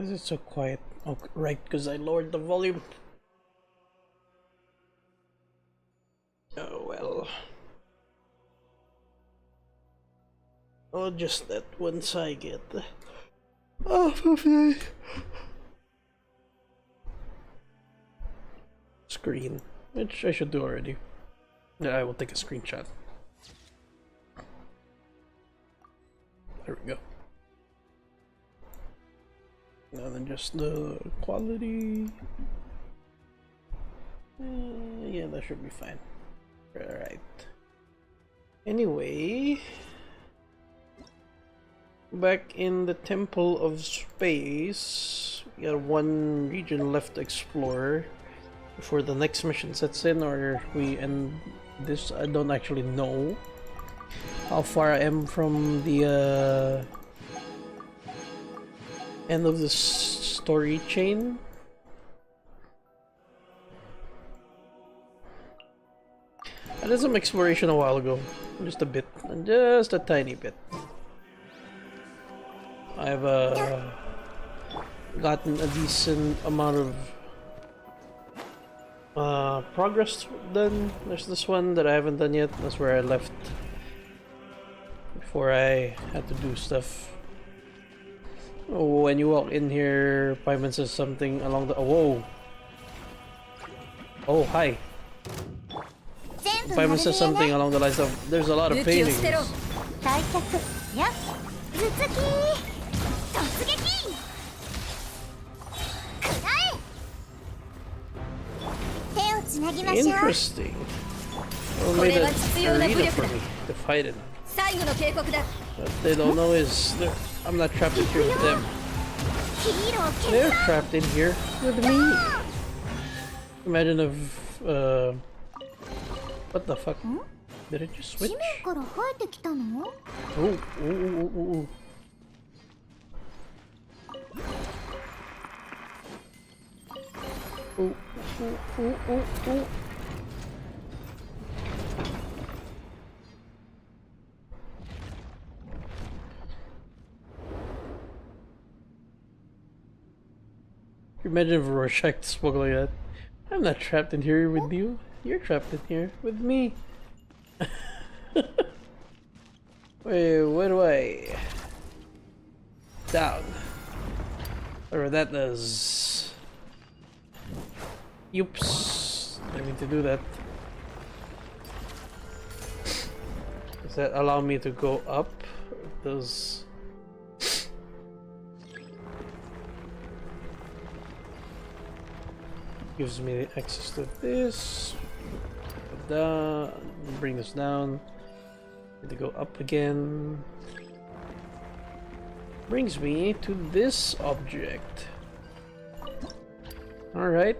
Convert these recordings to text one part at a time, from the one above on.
Why is it so quiet? Oh, right, because I lowered the volume. Oh well. I'll adjust that once I get off of the screen, which I should do already. Yeah, I will take a screenshot. There we go. And then just the quality. Yeah, that should be fine. Alright. Anyway, back in the Temple of Space, we got one region left to explore before the next mission sets in, or we end this. I don't actually know how far I am from the end of the story chain. I did some exploration a while ago, just a bit, just a tiny bit. I've gotten a decent amount of progress done. There's this one that I haven't done yet. That's where I left before I had to do stuff. Oh, when you walk in here, Paimon says something along the. Oh, whoa! Oh, hi. Paimon says something along the lines of, "There's a lot of paintings." Interesting. Well, made an arena for me to fight in. What they don't know is I'm not trapped in here with them. They're trapped in here with me. Imagine if what the fuck? Did it just switch? Oh. Oh. Imagine if Rorschach spoke like that. I'm not trapped in here with you. You're trapped in here with me. Wait, where do I? Down. Whatever that does. Oops. I mean to do that. Does that allow me to go up? Does gives me access to this. Down, bring this down. Need to go up again. Brings me to this object. All right.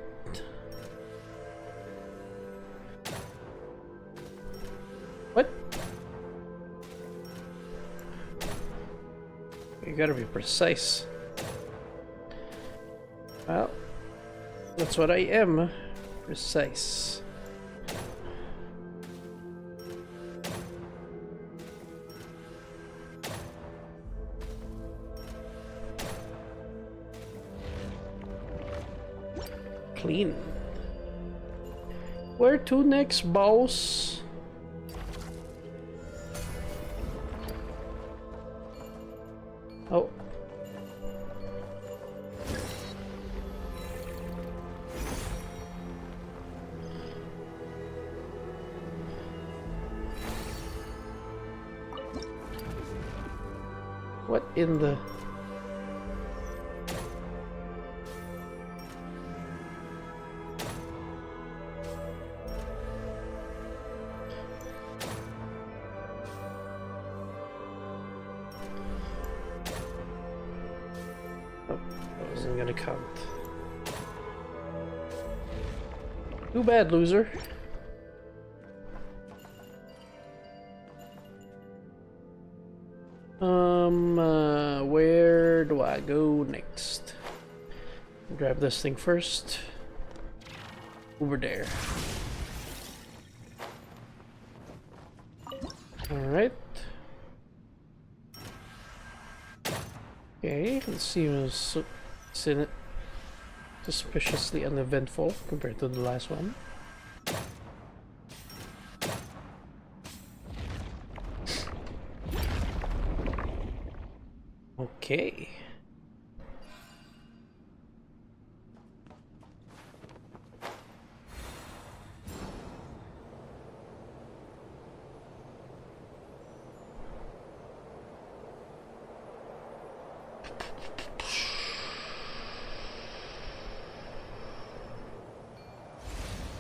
What? You gotta be precise. Well, that's what I am. Precise. Clean. Where to next, boss? Oh. What in the... Isn't gonna count. Too bad, loser. Where do I go next? Grab this thing first. Over there. Alright. Okay, let's see what's suspiciously uneventful compared to the last one. Okay.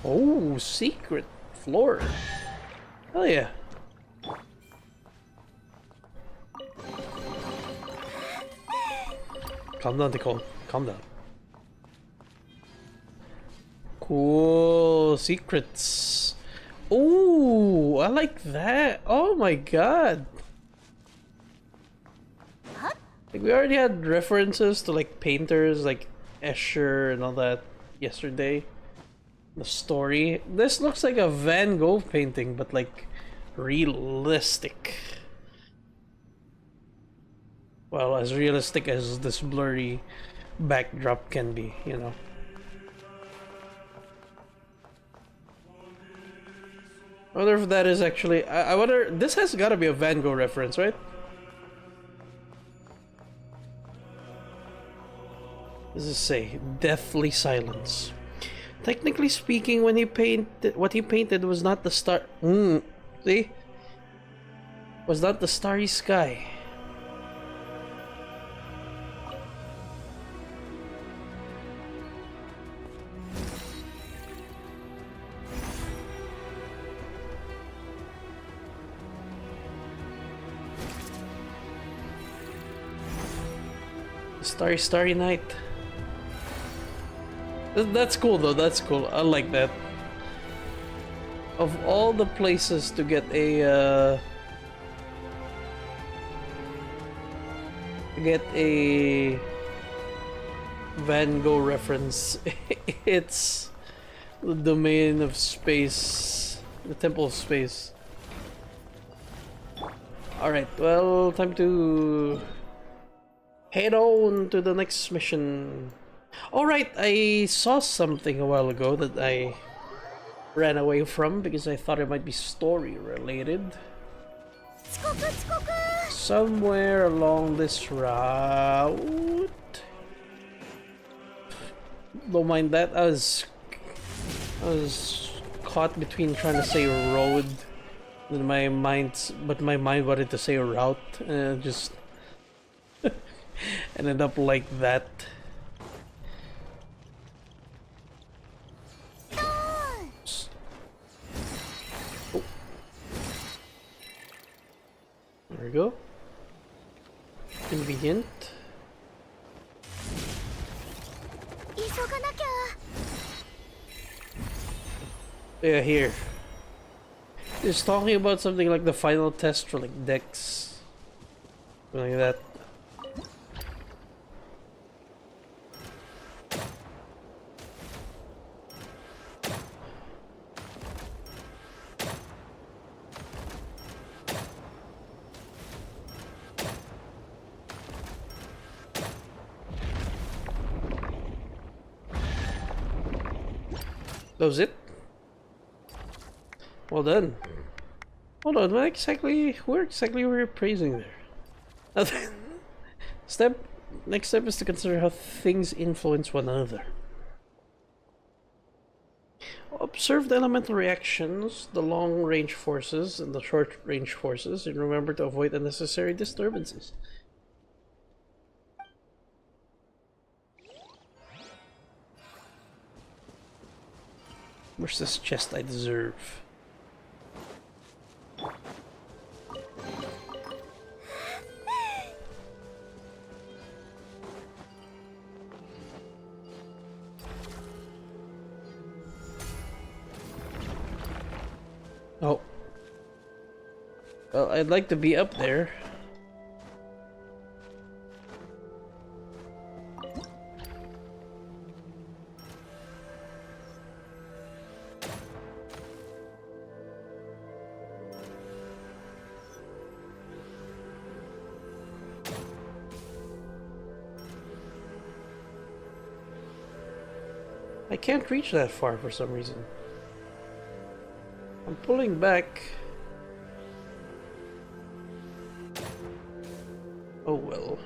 Oh, secret floor. Oh yeah. Calm down, Nicole. Calm down. Cool secrets. Oh, I like that. Oh my god. Like we already had references to like painters like Escher and all that yesterday. The story. This looks like a Van Gogh painting, but like realistic. Well, as realistic as this blurry backdrop can be, you know. I wonder if that is actually. I wonder. This has got to be a Van Gogh reference, right? What does it say? Deathly silence. Technically speaking, when he painted, what he painted was not the star. See, was not the starry sky. Starry, starry night. That's cool though, that's cool. I like that. Of all the places to get a Van Gogh reference, it's the domain of space, the temple of space. Alright, well, time to head on to the next mission. Alright, I saw something a while ago that I ran away from because I thought it might be story related. Somewhere along this route. Don't mind that, I was caught between trying to say road and my mind wanted to say route and just ended up like that. Oh. There we go. Convenient. Yeah, here. It's talking about something like the final test for like Dex. Something like that. That was it? Well done. Hold on, where exactly were you praising there? Next step is to consider how things influence one another. Observe the elemental reactions, the long-range forces and the short-range forces, and remember to avoid unnecessary disturbances. Where's this chest I deserve? Oh. Well, I'd like to be up there. can't reach that far for some reason. I'm pulling back. Oh well.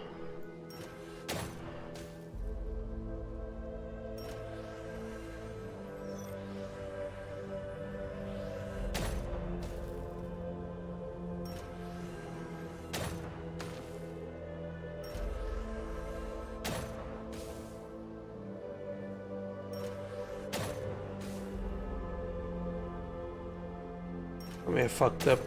I may have fucked up.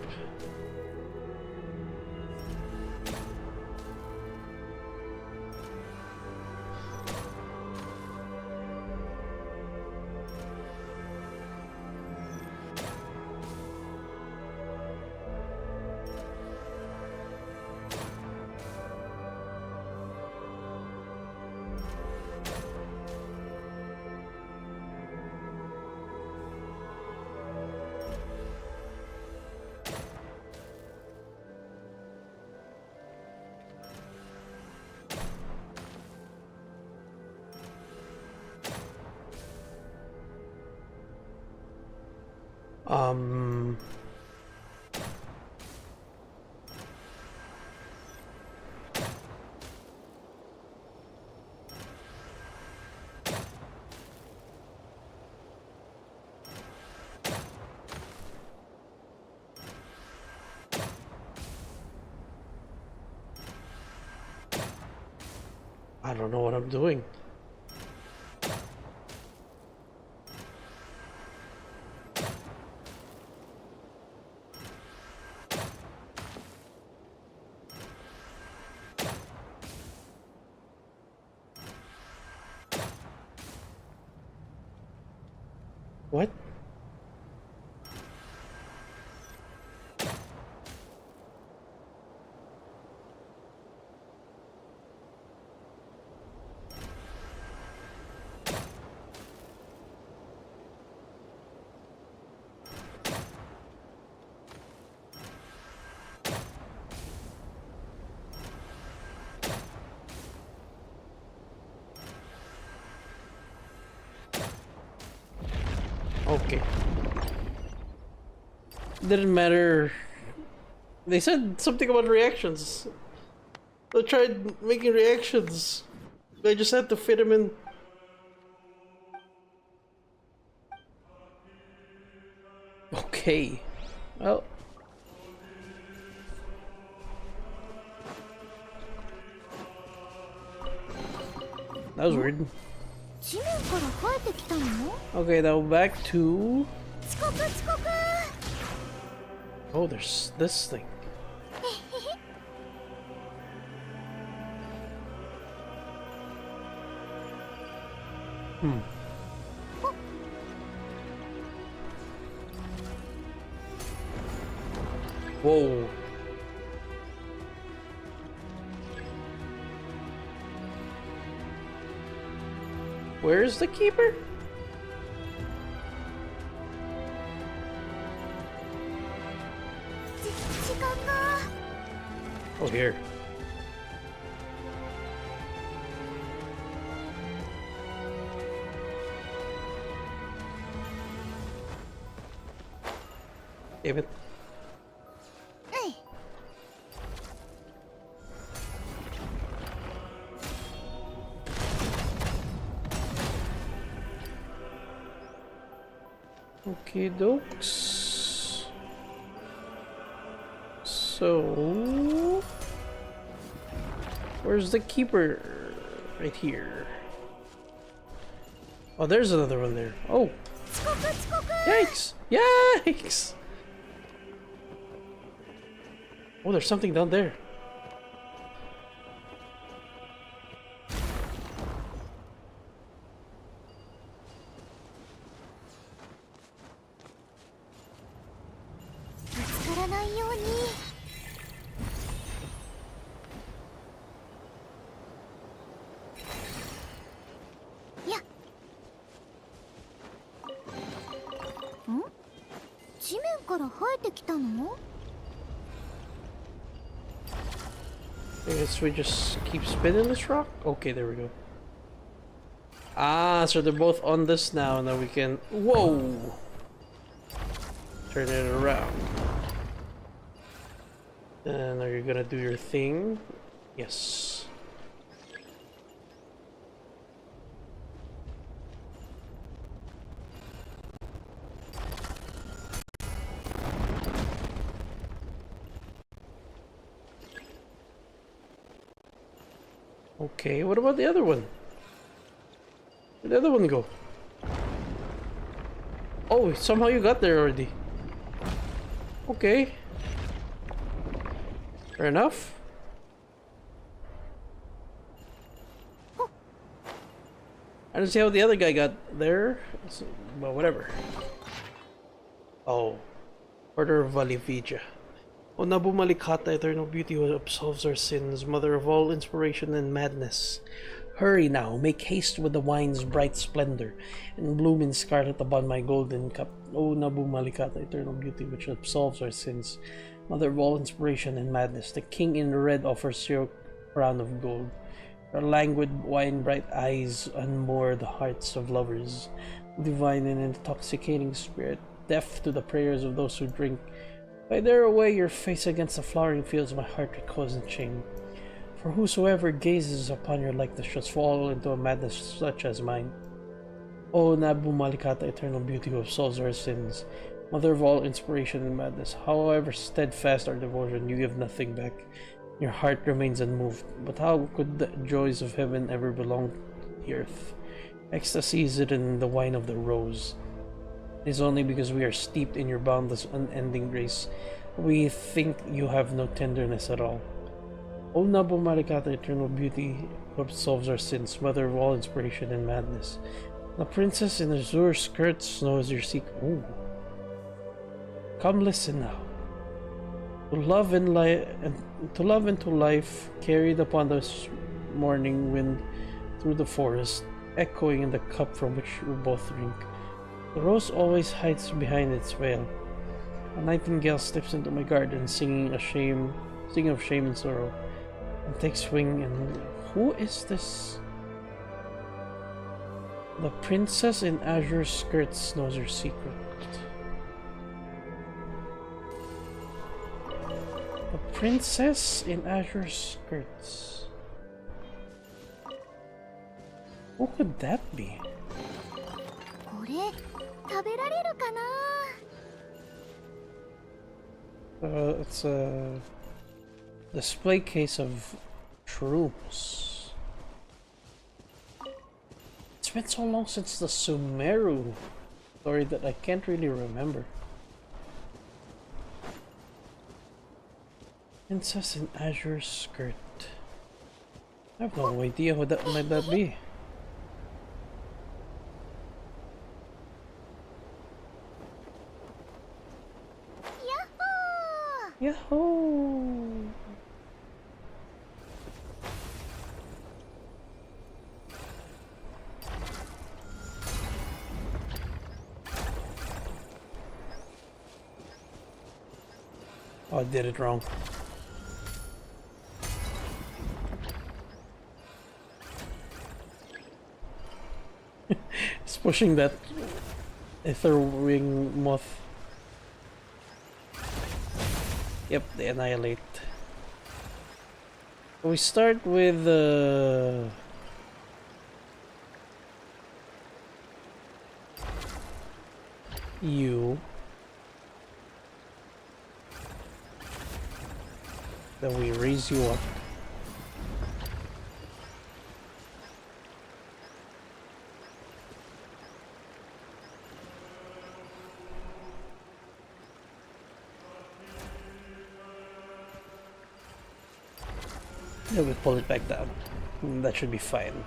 I don't know what I'm doing. What? Okay. Didn't matter. They said something about reactions. I tried making reactions. I just had to fit them in. Okay. Well. That was weird. Okay, now back to... Oh, there's this thing. Whoa. Where's the keeper? Oh, here. Damn it. Okay, dokes. So, where's the keeper? Right here. Oh, there's another one there. Oh. Yikes! Yikes! Oh, there's something down there. I guess we just keep spinning this rock? Okay, there we go. Ah, so they're both on this now, and then we can... Whoa! Turn it around. And are you gonna do your thing? Yes. Okay, what about the other one? Where'd the other one go? Oh, somehow you got there already. Okay. Fair enough. I don't see how the other guy got there. Well, whatever. Oh. Order of Valivija. O Nabu Malikata, eternal beauty who absolves our sins, mother of all inspiration and madness. Hurry now, make haste with the wine's bright splendor, and bloom in scarlet upon my golden cup. O Nabu Malikata, eternal beauty which absolves our sins, mother of all inspiration and madness, the king in red offers your crown of gold. Your languid wine-bright eyes unmoor the hearts of lovers, divine and intoxicating spirit, deaf to the prayers of those who drink. If I dare away your face against the flowering fields, my heart recoils in shame. For whosoever gazes upon your likeness shall fall into a madness such as mine. O Nabu Malikata, eternal beauty who absolves our sins, mother of all inspiration and madness, however steadfast our devotion, you give nothing back. Your heart remains unmoved. But how could the joys of heaven ever belong to the earth? Ecstasy is hidden in the wine of the rose. It is only because we are steeped in your boundless, unending grace we think you have no tenderness at all. O Nabu Malikata, eternal beauty who absolves our sins, mother of all inspiration and madness. The princess in azure skirts knows your secret. Ooh. Come listen now. To love and to life, carried upon the morning wind through the forest, echoing in the cup from which we both drink. The rose always hides behind its veil. A nightingale steps into my garden, singing of shame and sorrow, and takes wing. And who is this? The princess in azure skirts knows your secret. The princess in azure skirts. Who could that be? It's a display case of shrooms. It's been so long since the Sumeru story that I can't really remember. Princess in azure skirt. I have no idea what that might be. Yahoo! Oh, I did it wrong. It's pushing that ether wing moth. Yep, they annihilate. We start with you. Then we raise you up. Then we pull it back down. That should be fine.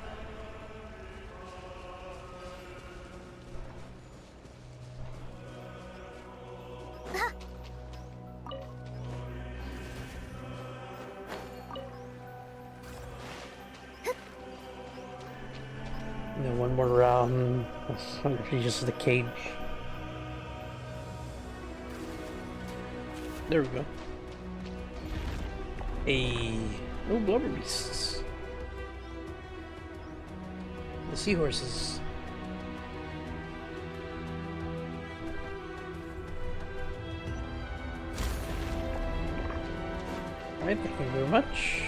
And then one more round. That's just the cage. There we go. No blubber beasts. This seahorses. Alright, thank you very much.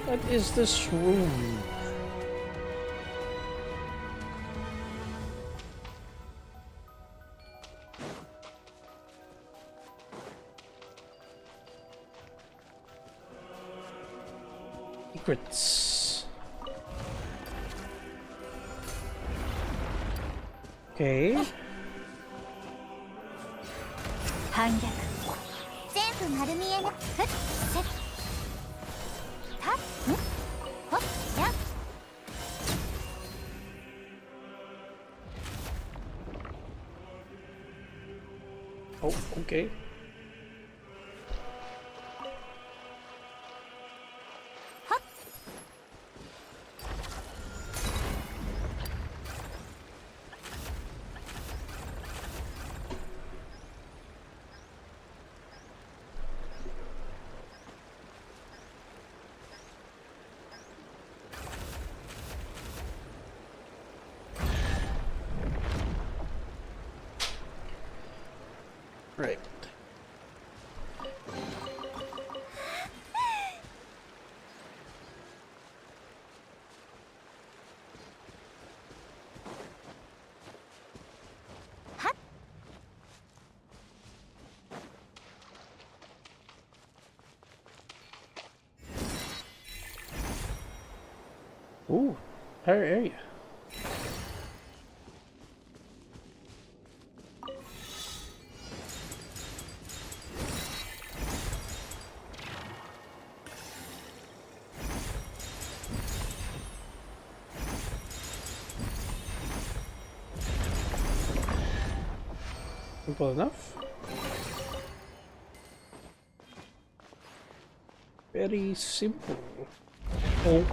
What is this room? Secrets. Okay. 反逆全部丸見えなふっせったんほっや Oh, okay. Right. Ooh, higher area. Simple enough. Very simple. Oh.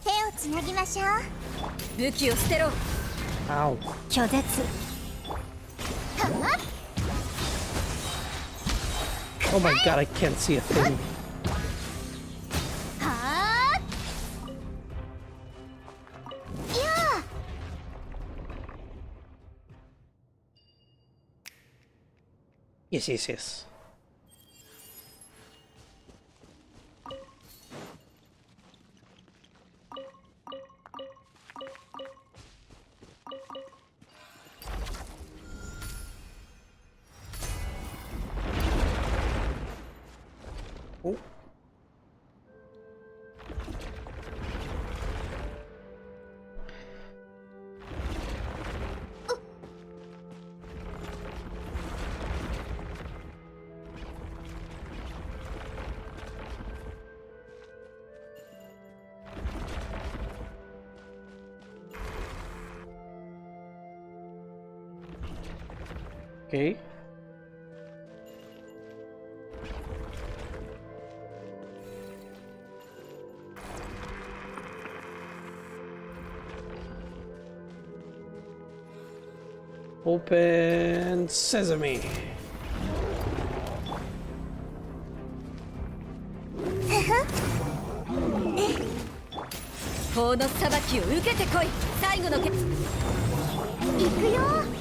手をつなぎましょう武器を捨てろ Ow. 拒絶はっ Oh my god, I can't see a thing. はーっいや Yes, yes, yes. Oh. Okay. Open sesame. 法の裁きを受けてこい最後の決行くよ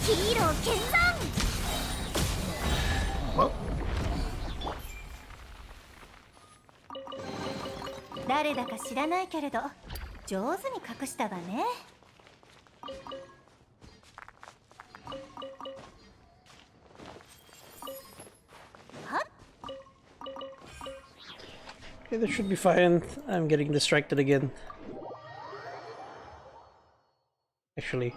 ヒーロー決断誰だか知らないけれど上手に隠したわね Okay, this should be fine. I'm getting distracted again. Actually.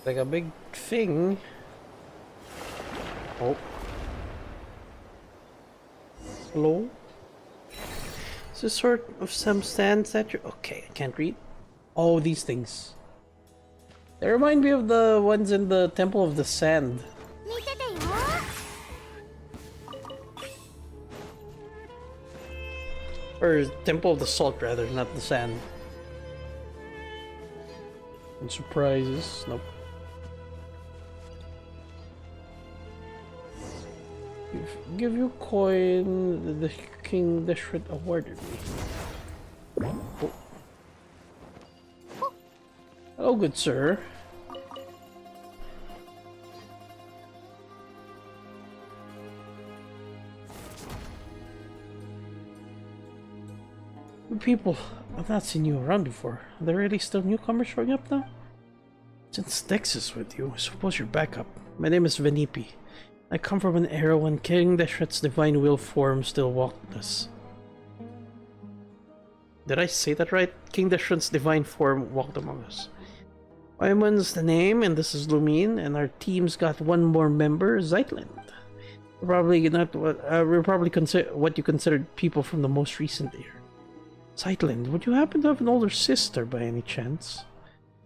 Like a big thing. Oh. Hello? Is this sort of some sand statue? Okay, I can't read. Oh, these things. They remind me of the ones in the Temple of the Sand. Or Temple of the Salt, rather, not the Sand. And surprises. Nope. Give you coin the King Deshret awarded me. Oh. Hello, good sir. People, I've not seen you around before. Are there really still newcomers showing up now? Since Texas with you, I suppose you're back up. My name is Venipi. I come from an era when King Deshret's divine will form still walked us. Did I say that right? King Deshret's divine form walked among us. Wyman's the name, and this is Lumine, and our team's got one more member, Zeitland. We're probably not what you considered people from the most recent era. Zeitland, would you happen to have an older sister by any chance?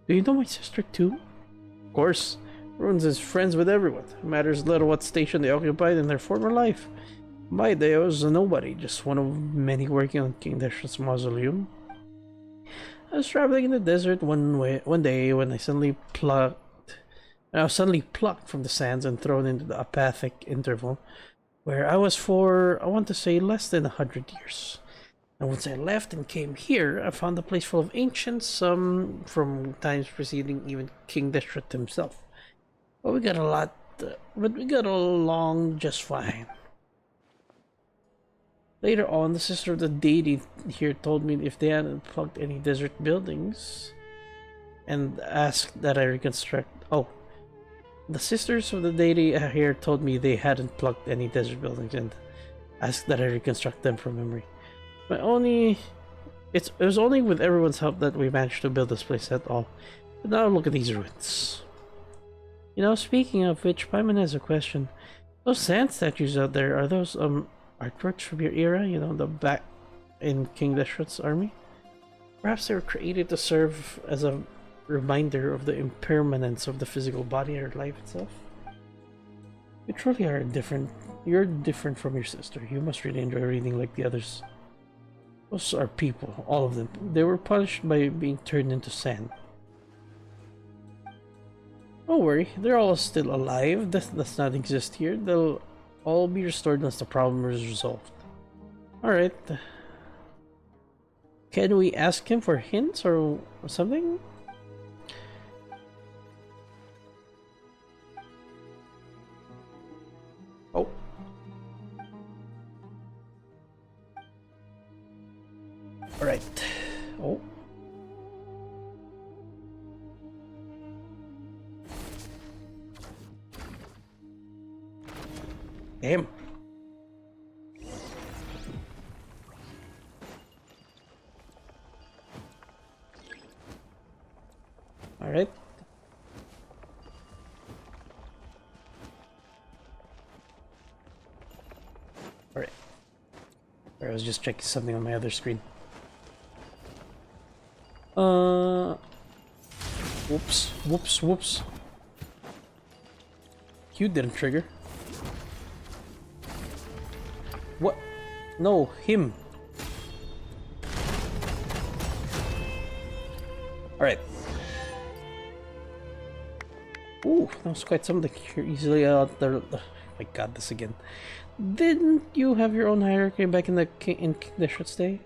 Do you know my sister too? Of course. Runes is friends with everyone. It matters little what station they occupied in their former life. In my day, I was a nobody, just one of many working on King Deshret's mausoleum. I was traveling in the desert one day when I was suddenly plucked from the sands and thrown into the apathic interval, where I was for, I want to say, less than 100 years. And once I left and came here, I found a place full of ancients, some from times preceding even King Deshret himself. But we got along just fine. Later on, the sister of the deity here told me if they hadn't plugged any desert buildings, and asked that I reconstruct. Oh, the sisters of the deity here told me they hadn't plugged any desert buildings and asked that I reconstruct them from memory. It was only with everyone's help that we managed to build this place at all. But now look at these ruins. You know, speaking of which, Paimon has a question. Those sand statues out there, are those artworks from your era? You know, the back in King Deshret's army? Perhaps they were created to serve as a reminder of the impermanence of the physical body or life itself. You truly are different. You're different from your sister. You must really enjoy reading like the others. Those are people, all of them. They were punished by being turned into sand. Don't worry, they're all still alive. Death does not exist here. They'll all be restored once the problem is resolved. Alright. Can we ask him for hints or something? Oh. Alright. Oh. Damn. All right. All right. I was just checking something on my other screen. Whoops. You didn't trigger. What? No, him. Alright. Ooh, that was quite something. You're easily out there. Oh my god, this again. Didn't you have your own hierarchy back in the King Deshret's day?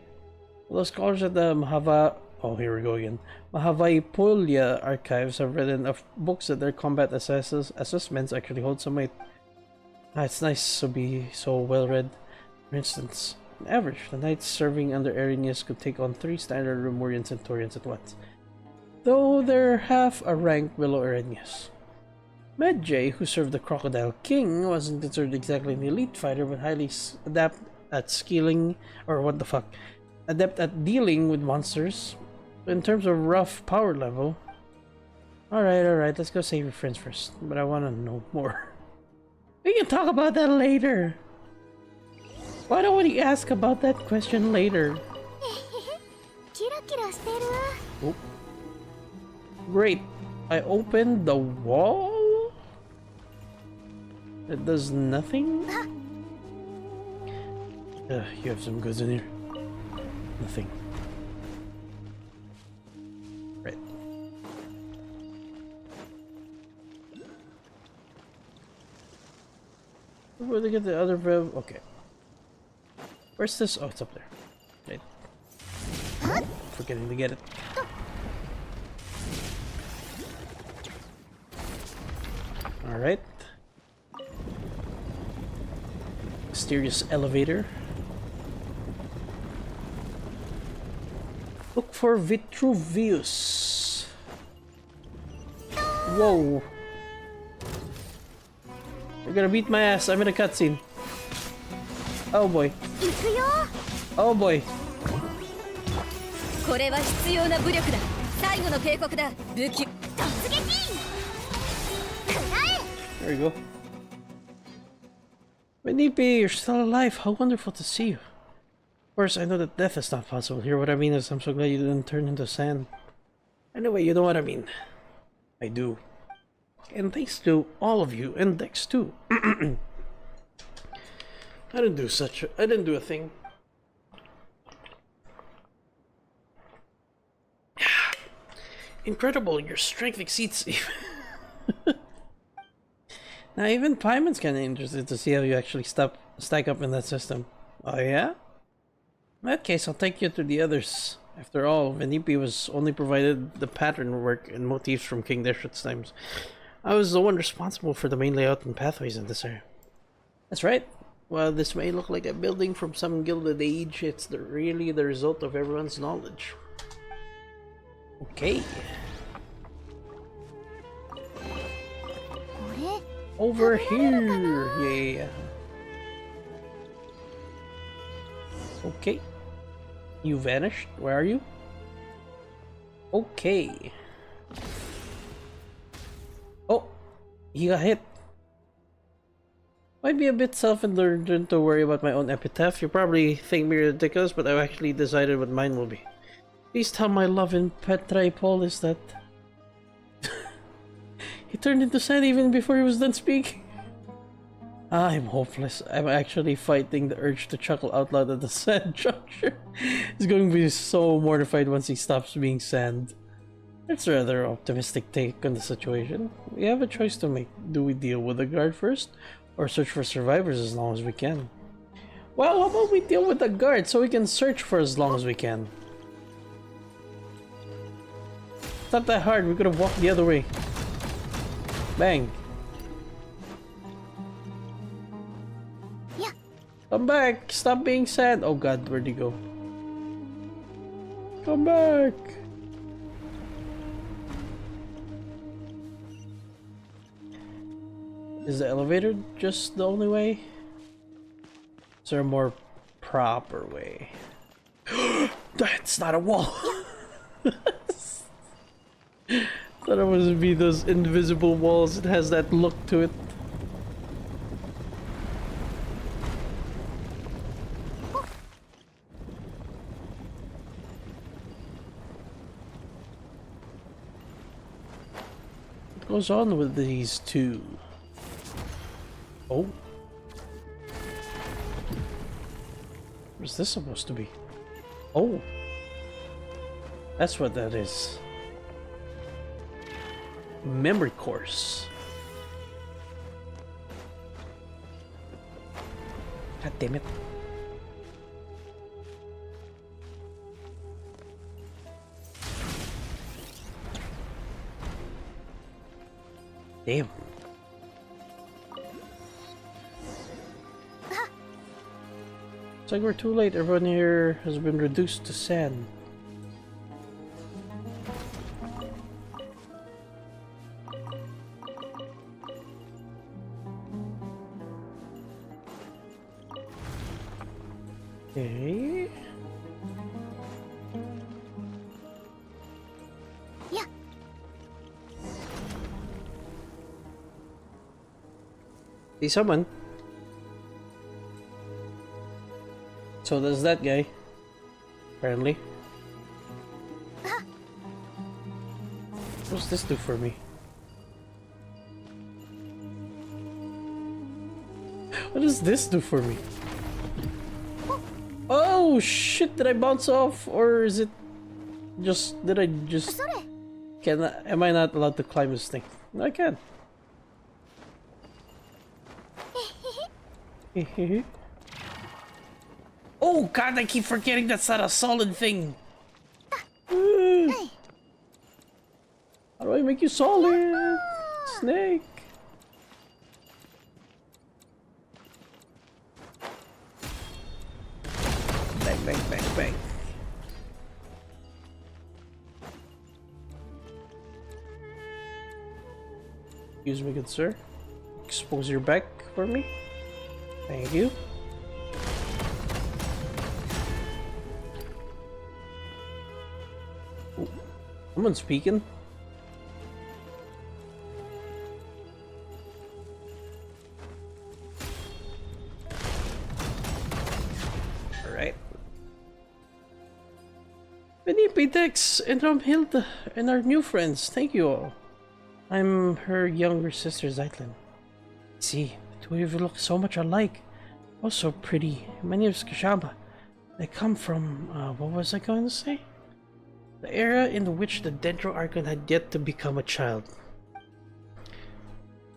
Well, the scholars at the Oh, here we go again. Mahavaipolia archives have written of books that their combat assessments actually hold some weight. It's nice to be so well read. For instance, on average, the knights serving under Arrhenius could take on 3 standard Lemurian centurions at once, though they're half a rank below Arrhenius. Medjay, who served the Crocodile King, wasn't considered exactly an elite fighter, but highly adept at adept at dealing with monsters. In terms of rough power level, Alright, let's go save your friends first. But I want to know more. We can talk about that later. Why don't we ask about that question later? Oh. Great. I opened the wall? It does nothing? You have some goods in here. Nothing. Right. Where to get the other rev? Okay. Where's this? Oh, it's up there. Right. Forgetting to get it. Alright. Mysterious elevator. Look for Vitruvius. Whoa. You're gonna beat my ass. I'm in a cutscene. Oh boy. Oh boy. There we go. Venipi, you're still alive. How wonderful to see you. Of course, I know that death is not possible here. What I mean is, I'm so glad you didn't turn into sand. Anyway, you know what I mean. I do. And thanks to all of you, and Dex too. I didn't do a thing. Incredible, your strength exceeds even. Now even Paimon's kinda interested to see how you actually stack up in that system. Oh yeah? In that case, I'll take you to the others. After all, Venipi was only provided the pattern work and motifs from King Deshret's times. I was the one responsible for the main layout and pathways in this area. That's right. While this may look like a building from some gilded age, it's really the result of everyone's knowledge. Okay. Over here. Yeah. Okay. You vanished. Where are you? Okay. Oh, he got hit. Might be a bit self-indulgent to worry about my own epitaph. You probably think me ridiculous, but I've actually decided what mine will be. Please tell my love in Petripolis that he turned into sand even before he was done speaking. I'm hopeless. I'm actually fighting the urge to chuckle out loud at the sand juncture. He's going to be so mortified once he stops being sand. That's a rather optimistic take on the situation. We have a choice to make. Do we deal with the guard first, or search for survivors as long as we can? Well, how about we deal with the guard so we can search for as long as we can? It's not that hard. We could have walked the other way. Bang. Yeah. Come back. Stop being sad. Oh god, where'd he go? Come back. Is the elevator just the only way? Is there a more proper way? That's not a wall! Thought it was be those invisible walls. It has that look to it. What goes on with these two? Oh. What's this supposed to be? Oh. That's what that is. Memory course. God damn it. Damn. It's like we're too late. Everyone here has been reduced to sand. Okay. Yeah. He summoned. So does that guy. Apparently. What's this do for me? What does this do for me? Oh shit, did I bounce off? Or is it just... Did I just... Am I not allowed to climb this thing? No, I can. Oh god, I keep forgetting that's not a solid thing. How do I make you solid? Snake. Bang, bang, bang, bang. Excuse me, good sir. Expose your back for me. Thank you. Ooh, someone's speaking. Alright. Benipi Dex and Romhilda and our new friends, thank you all. I'm her younger sister, Zeitlin. See, the two of you look so much alike. Also pretty. My name is Kashaba. I come from, what was I going to say? The era in which the Dendro Archon had yet to become a child.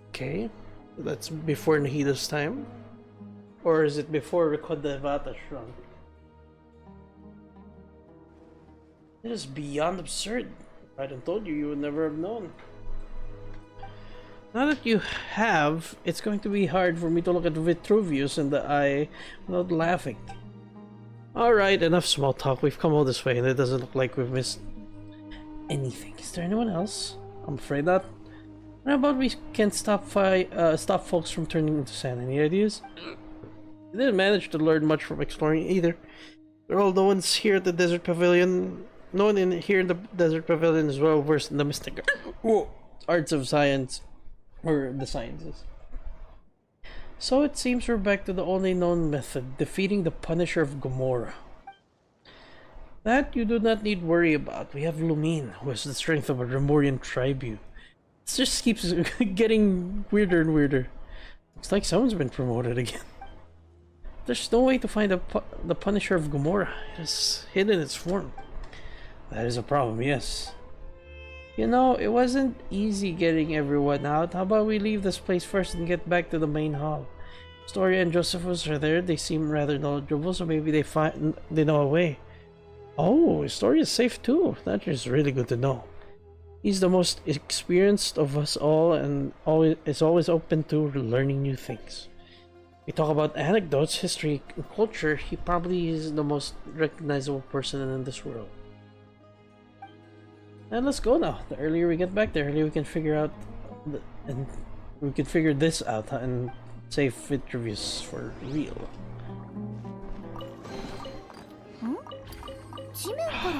Okay, that's before Nahida's time? Or is it before Rico Devata shrunk? It is beyond absurd. If I hadn't told you, you would never have known. Now that you have, it's going to be hard for me to look at Vitruvius in the eye without laughing. Alright, enough small talk. We've come all this way and it doesn't look like we've missed anything. Is there anyone else? I'm afraid not. How about we can stop folks from turning into sand? Any ideas? We didn't manage to learn much from exploring either. They're all the ones here at the Desert Pavilion. No one here in the Desert Pavilion is well versed in the mystic arts of science. Or the sciences. So it seems we're back to the only known method, defeating the Punisher of Gomorrah. That you do not need worry about. We have Lumine, who has the strength of a Remorian tribute. It just keeps getting weirder and weirder. Looks like someone's been promoted again. There's no way to find the Punisher of Gomorrah. It is hidden its form. That is a problem, yes. You know, it wasn't easy getting everyone out. How about we leave this place first and get back to the main hall? Storia and Josephus are there. They seem rather knowledgeable, so maybe they know a way. Oh, Storia is safe too. That is really good to know. He's the most experienced of us all and is always open to learning new things. We talk about anecdotes, history, and culture. He probably is the most recognizable person in this world. And let's go now. The earlier we get back, the earlier we can figure out and we can figure this out and save Vitruvius for real.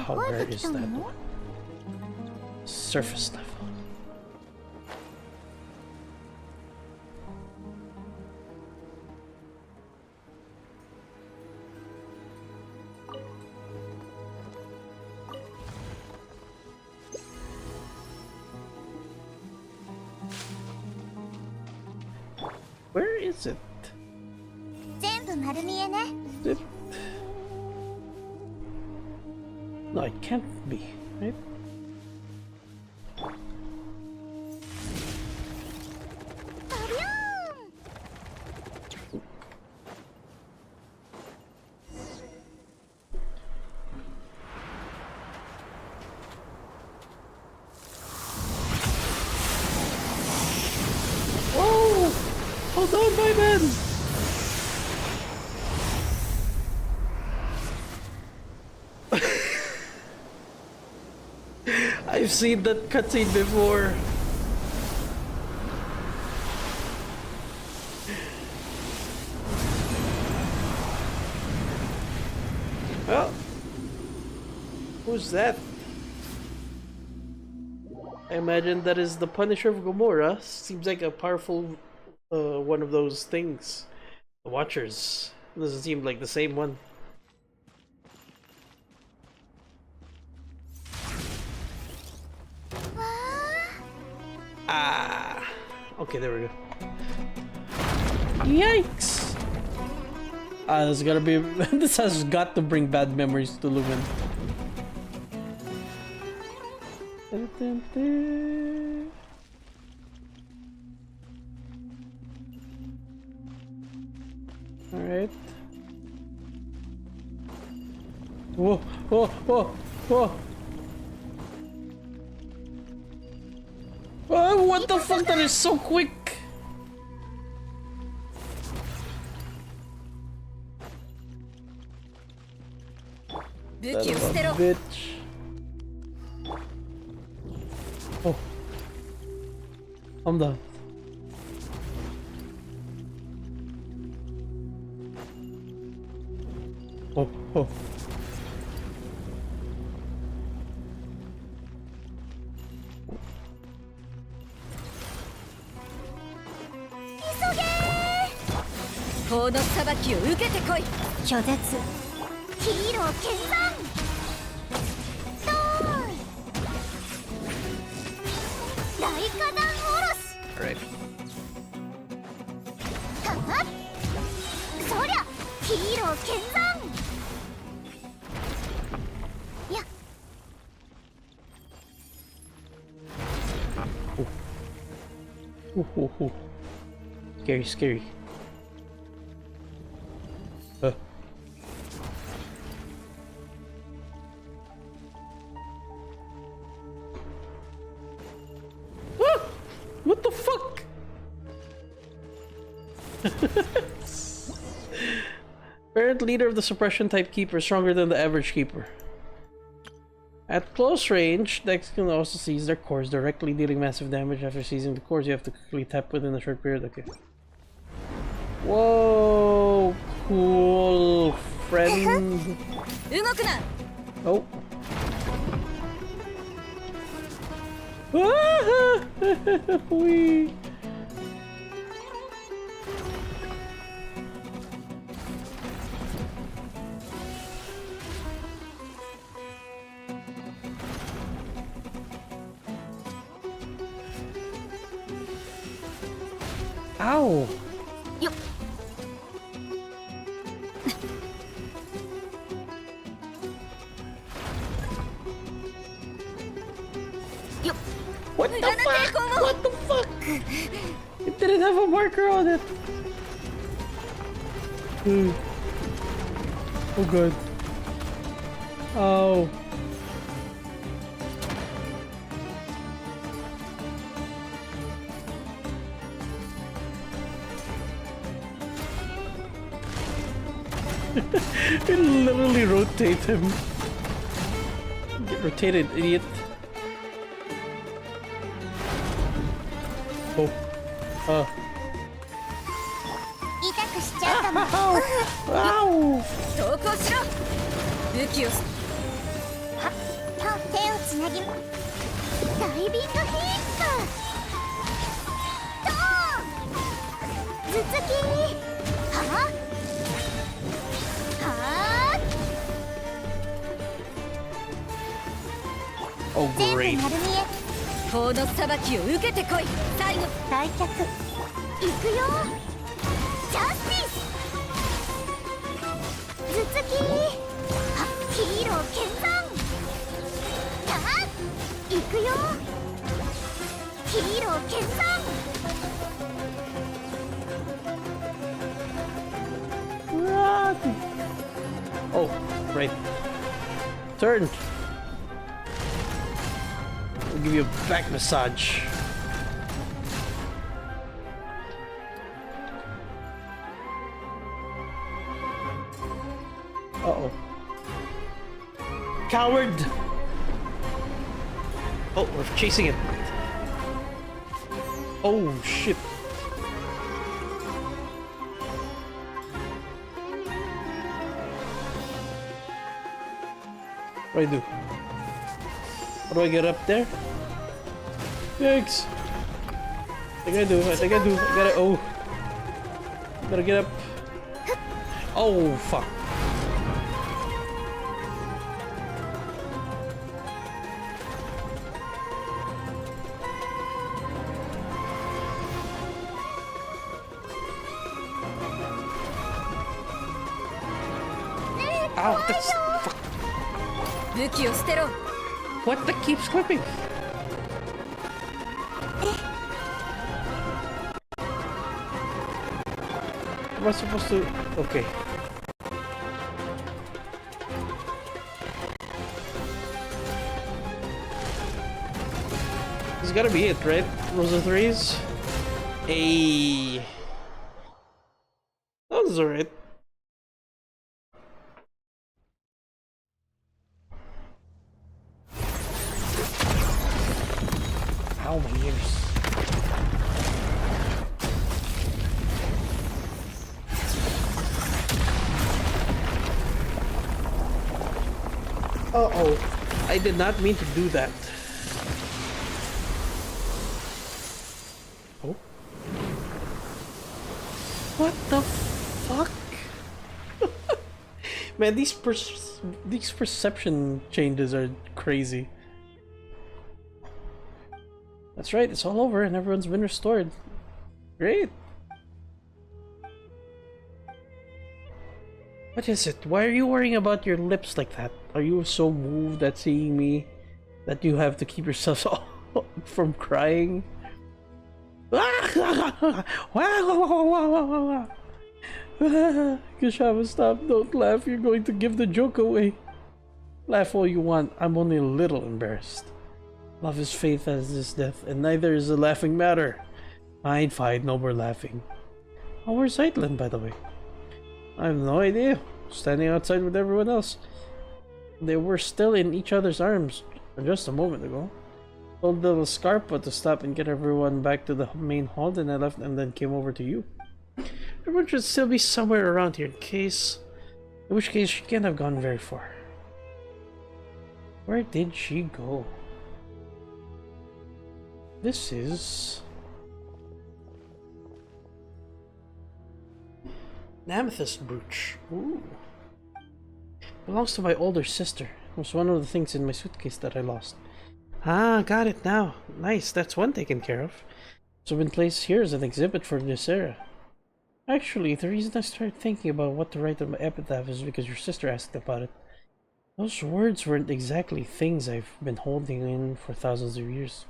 Where is that one? Surface level. Where is it? No, it can't be, right? Whoa! Hold on, my man! I've seen that cutscene before. Well, who's that? I imagine that is the Punisher of Gomorrah. Seems like a powerful one of those things. The Watchers. Doesn't seem like the same one. Ah. Okay, there we go. Yikes! This gotta be. This has got to bring bad memories to Lumen. Alright. Whoa, whoa, whoa, whoa. Oh, what the fuck? That is so quick. Son of a bitch. Oh. I'm done. Oh, oh. Alright. Ooh, ooh, ooh. Scary, scary. Ah! What the fuck? Parent leader of the suppression type keeper, stronger than the average keeper. At close range, Dex can also seize their cores, directly dealing massive damage. After seizing the cores, you have to quickly tap within a short period. Okay. Whoa, cool friend. Oh. Wee. Ow! Yup. Yup. What the fuck? What the fuck? It didn't have a marker on it. Oh god. Oh. It literally rotate him. Get rotated, idiot. Oh. Ow! 投降しろ武器をはっ手をつなぎダイビングヒップドーン頭突きはは Oh 全部 great. 丸見え法の裁きを受けてこい最後退却行くよジャスティス頭突きはヒーロー剣山さあ行くよヒーロー剣山 What? Oh, right. Turn. I'll give you a back massage. Uh-oh. Coward! Oh, we're chasing it. Oh, shit. What do I do? How do I get up there? Yikes! I think I do. I got it. Oh. Better get up. Oh, fuck. Ow, that's... Fuck. What? That keeps clipping. Am I supposed to... Okay. This gotta be it, right? Rose of Threes? Hey. That was alright. Ow, my ears. Uh-oh. I did not mean to do that. Oh? What the fuck? Man, these perception changes are crazy. That's right, it's all over and everyone's been restored. Great. What is it? Why are you worrying about your lips like that? Are you so moved at seeing me that you have to keep yourself from crying? Kashama, stop. Don't laugh. You're going to give the joke away. Laugh all you want. I'm only a little embarrassed. Love is faith as is death, and neither is a laughing matter. Fine, fine, no more laughing. How where's Zeitlin, by the way? I have no idea. Standing outside with everyone else. They were still in each other's arms just a moment ago. Told little Scarpa to stop and get everyone back to the main hall, then I left and then came over to you. Everyone should still be somewhere around here in which case she can't have gone very far. Where did she go? This is... an amethyst brooch. Ooh. Belongs to my older sister. It was one of the things in my suitcase that I lost. Ah, got it now. Nice, that's one taken care of. So been placed here as an exhibit for this era. Actually, the reason I started thinking about what to write on my epitaph is because your sister asked about it. Those words weren't exactly things I've been holding in for thousands of years.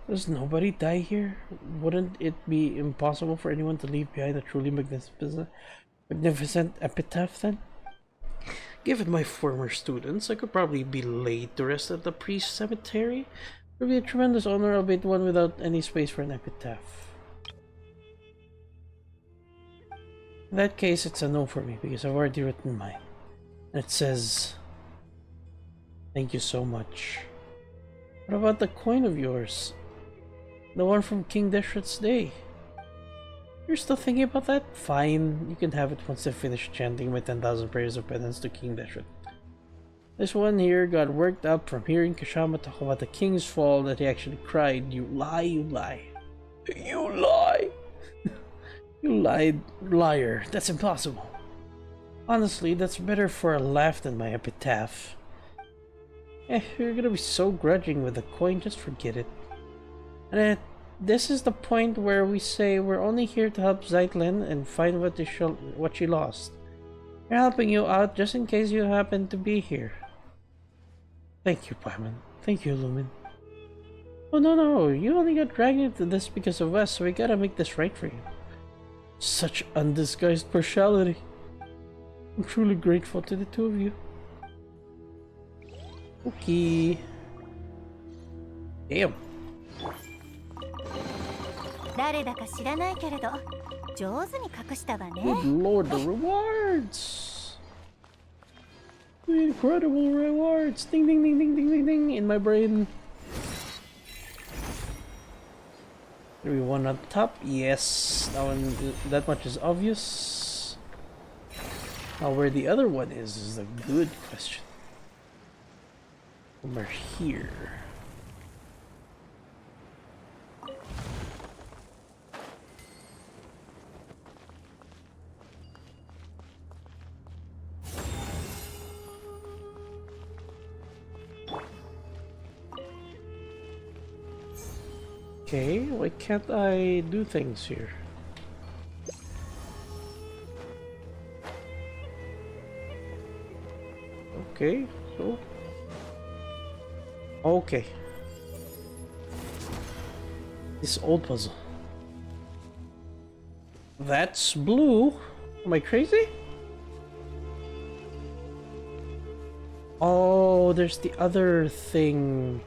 Does nobody die here? Wouldn't it be impossible for anyone to leave behind a truly magnificent epitaph then? Given my former students, I could probably be laid to rest at the priest's cemetery. It would be a tremendous honor, albeit one without any space for an epitaph. In that case, it's a no for me, because I've already written mine. It says, "Thank you so much." What about the coin of yours? The one from King Deshret's day. You're still thinking about that? Fine, you can have it once I finish chanting my 10,000 prayers of penance to King Deshret. This one here got worked up from hearing Kashama talk about the king's fall that he actually cried. You lie, you lie. You lie! You lied, liar. That's impossible. Honestly, that's better for a laugh than my epitaph. You're gonna be so grudging with the coin, just forget it. And this is the point where we say we're only here to help Zeitlin and find what she lost. We're helping you out just in case you happen to be here. Thank you, Paimon. Thank you, Lumen. Oh no, you only got dragged into this because of us, so we gotta make this right for you. Such undisguised partiality. I'm truly grateful to the two of you. Okay. Damn. Good lord, the rewards! The incredible rewards! Ding ding ding ding ding ding ding in my brain. There we one on top. Yes, that much is obvious. Now where the other one is a good question. Over here. Okay, why can't I do things here? Okay, so... Okay. This old puzzle. That's blue. Am I crazy? Oh, there's the other thing.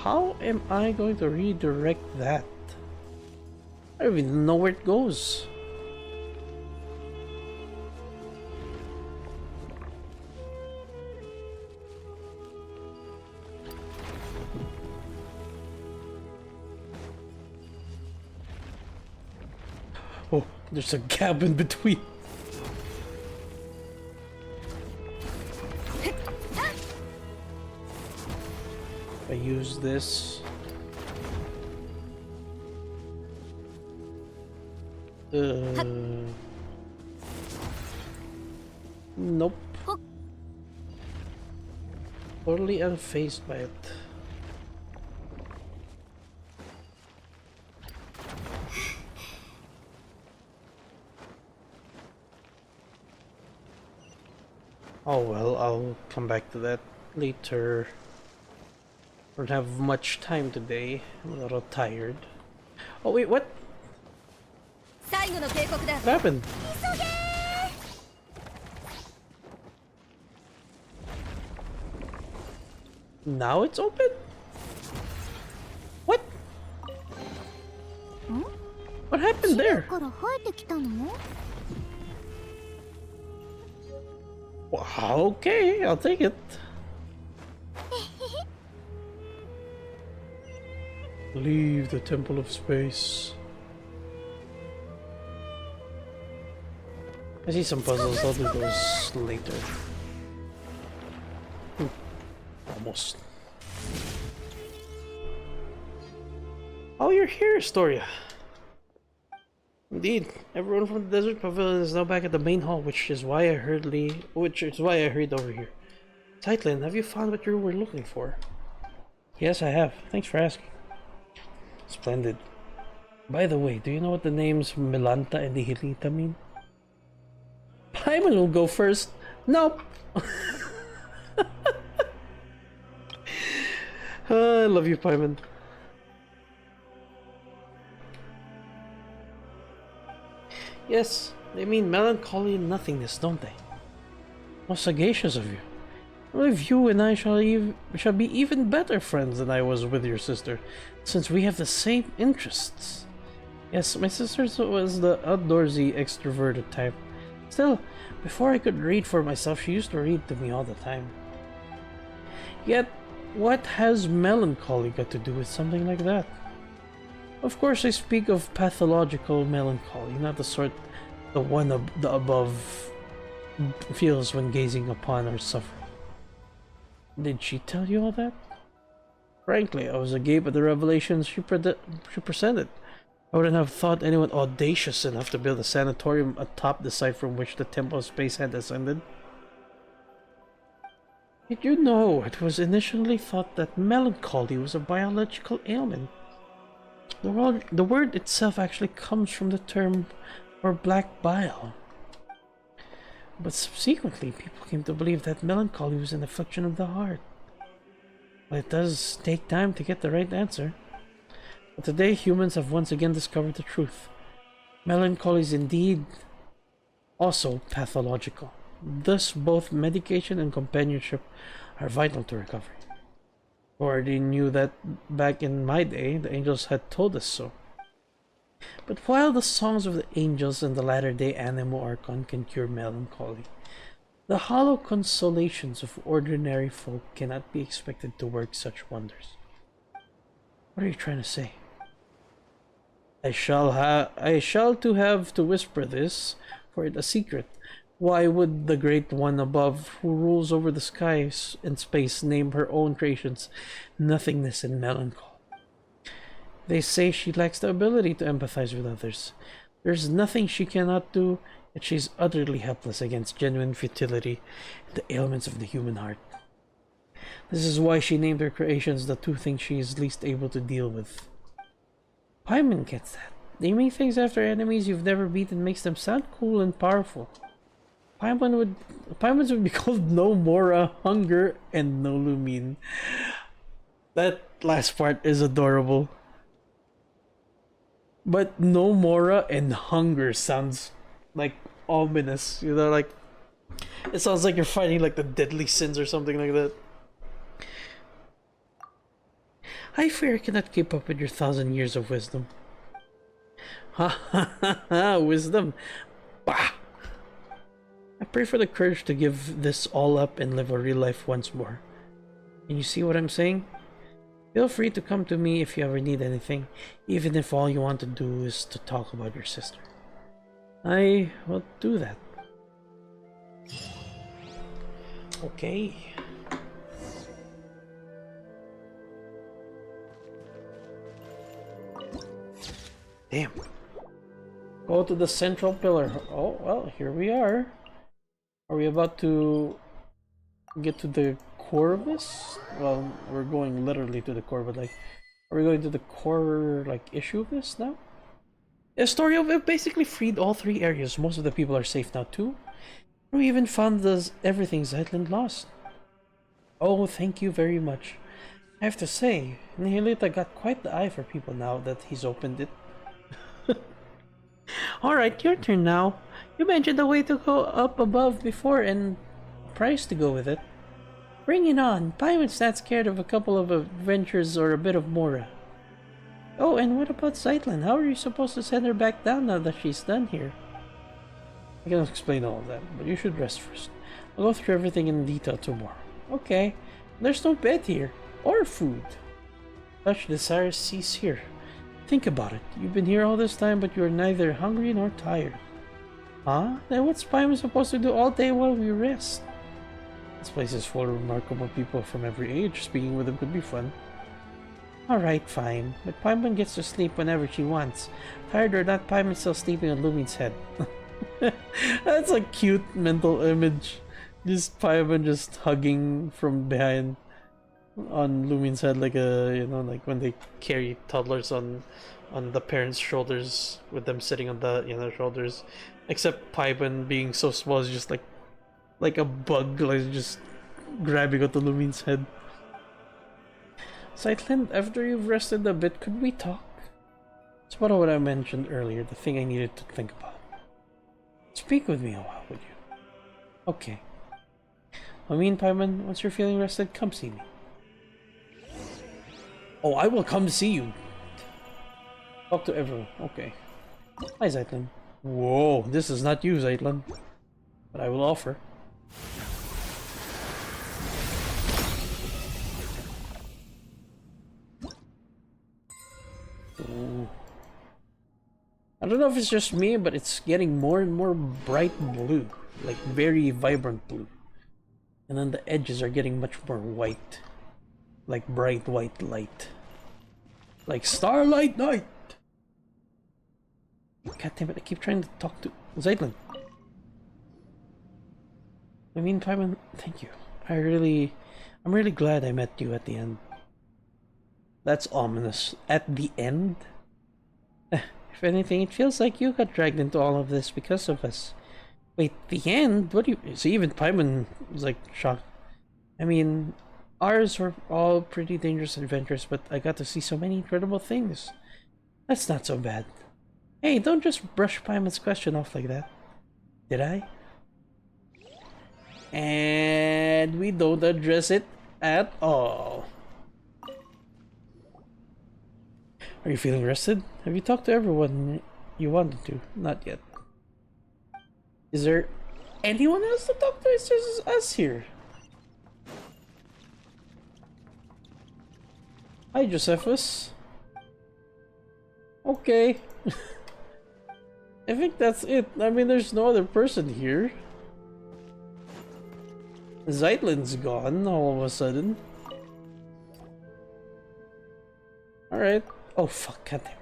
How am I going to redirect that? I don't even know where it goes. Oh, there's a gap in between. I use this. Nope. Totally unfazed by it. Oh well, I'll come back to that later. Don't have much time today. I'm a little tired. Oh wait, what? What happened? Now it's open? What? What happened there? Wow, okay, I'll take it. Leave the Temple of Space. I see some puzzles, I'll do those later. Almost. Oh, you're here, Astoria. Indeed, everyone from the Desert Pavilion is now back at the main hall, which is why I hurried over here. Zeitlin, have you found what you were looking for? Yes, I have. Thanks for asking. Splendid. By the way, do you know what the names Milanta and Nihilita mean? Paimon will go first. Nope. I love you, Paimon. Yes, they mean melancholy and nothingness, don't they? How sagacious of you. I believe you and I shall be even better friends than I was with your sister, since we have the same interests. Yes, my sister was the outdoorsy, extroverted type. Still, before I could read for myself, she used to read to me all the time. Yet, what has melancholy got to do with something like that? Of course, I speak of pathological melancholy, not the sort the above feels when gazing upon or suffering. Did she tell you all that? Frankly, I was agape at the revelations she presented. I wouldn't have thought anyone audacious enough to build a sanatorium atop the site from which the Temple of Space had ascended. Did you know it was initially thought that melancholy was a biological ailment? The word itself actually comes from the term for black bile. But subsequently, people came to believe that melancholy was an affliction of the heart. But it does take time to get the right answer. But today, humans have once again discovered the truth. Melancholy is indeed also pathological. Thus, both medication and companionship are vital to recovery. I already knew that back in my day, the angels had told us so. But while the songs of the angels and the latter-day Anemo Archon can cure melancholy, the hollow consolations of ordinary folk cannot be expected to work such wonders. What are you trying to say? I shall have to whisper this, for it a secret. Why would the Great One above, who rules over the skies and space, name her own creations nothingness and melancholy? They say she lacks the ability to empathize with others. There's nothing she cannot do, yet she's utterly helpless against genuine futility and the ailments of the human heart. This is why she named her creations the two things she is least able to deal with. Paimon gets that. Naming things after enemies you've never beaten makes them sound cool and powerful. Paimons would be called No Mora, Hunger, and No Lumine. That last part is adorable. But No Mora and Hunger sounds like ominous, you know, like it sounds like you're fighting like the deadly sins or something like that. I fear I cannot keep up with your 1,000 years of wisdom. Ha ha ha ha, wisdom. Bah! I pray for the courage to give this all up and live a real life once more. Can you see what I'm saying? Feel free to come to me if you ever need anything, even if all you want to do is to talk about your sister. I will do that. Okay. Damn. Go to the central pillar. Oh, well, here we are. Are we about to get to the core of this? Well, we're going literally to the core, but like, are we going to the core, like, issue of this now? Astoria basically freed all 3 areas. Most of the people are safe now too. We even found everything Zeitlin lost. Oh, thank you very much. I have to say, Nihilita got quite the eye for people now that he's opened it. Alright, your turn now. You mentioned a way to go up above before and a price to go with it. Bring it on. Paimon's not scared of a couple of adventures or a bit of Mora. Oh, and what about Zeitlin? How are you supposed to send her back down now that she's done here? I can explain all of that, but you should rest first. I'll go through everything in detail tomorrow. Okay. There's no bed here. Or food. Such desires cease here. Think about it. You've been here all this time, but you're neither hungry nor tired. Huh? Then what's Paimon supposed to do all day while we rest? This place is full of remarkable people from every age. Speaking with them could be fun. Alright, fine. But Paimon gets to sleep whenever she wants. Tired or not, Paimon's still sleeping on Lumine's head. That's a cute mental image. Just Paimon just hugging from behind on Lumine's head, like a, you know, like when they carry toddlers on the parents' shoulders, with them sitting on the, you know, shoulders. Except Paimon being so small is just like a bug, like just grabbing onto Lumine's head. Zeitlin, after you've rested a bit, could we talk? It's about what I mentioned earlier, the thing I needed to think about. Speak with me a while, would you? Okay. I mean, Paimon, once you're feeling rested, come see me. Oh, I will come see you. Talk to everyone. Okay. Hi, Zeitlin. Whoa, this is not you, Zeitlin. But I will offer. Ooh. I don't know if it's just me, but it's getting more and more bright blue. Like very vibrant blue. And then the edges are getting much more white. Like bright white light. Like starlight night! God damn it, I keep trying to talk to Zeitlin. I mean, Paimon, thank you. I'm really glad I met you at the end. That's ominous. At the end? If anything, it feels like you got dragged into all of this because of us. Wait, the end? What do you... See, even Paimon was like shocked. I mean, ours were all pretty dangerous adventures, but I got to see so many incredible things. That's not so bad. Hey, don't just brush Paimon's question off like that. Did I? And we don't address it at all. Are you feeling rested? Have you talked to everyone you wanted to? Not yet. Is there anyone else to talk to? It's just us here. Hi, Josephus. Okay. I think that's it. I mean, there's no other person here. Zeitlin's gone all of a sudden. Alright. Oh, fuck. God damn it.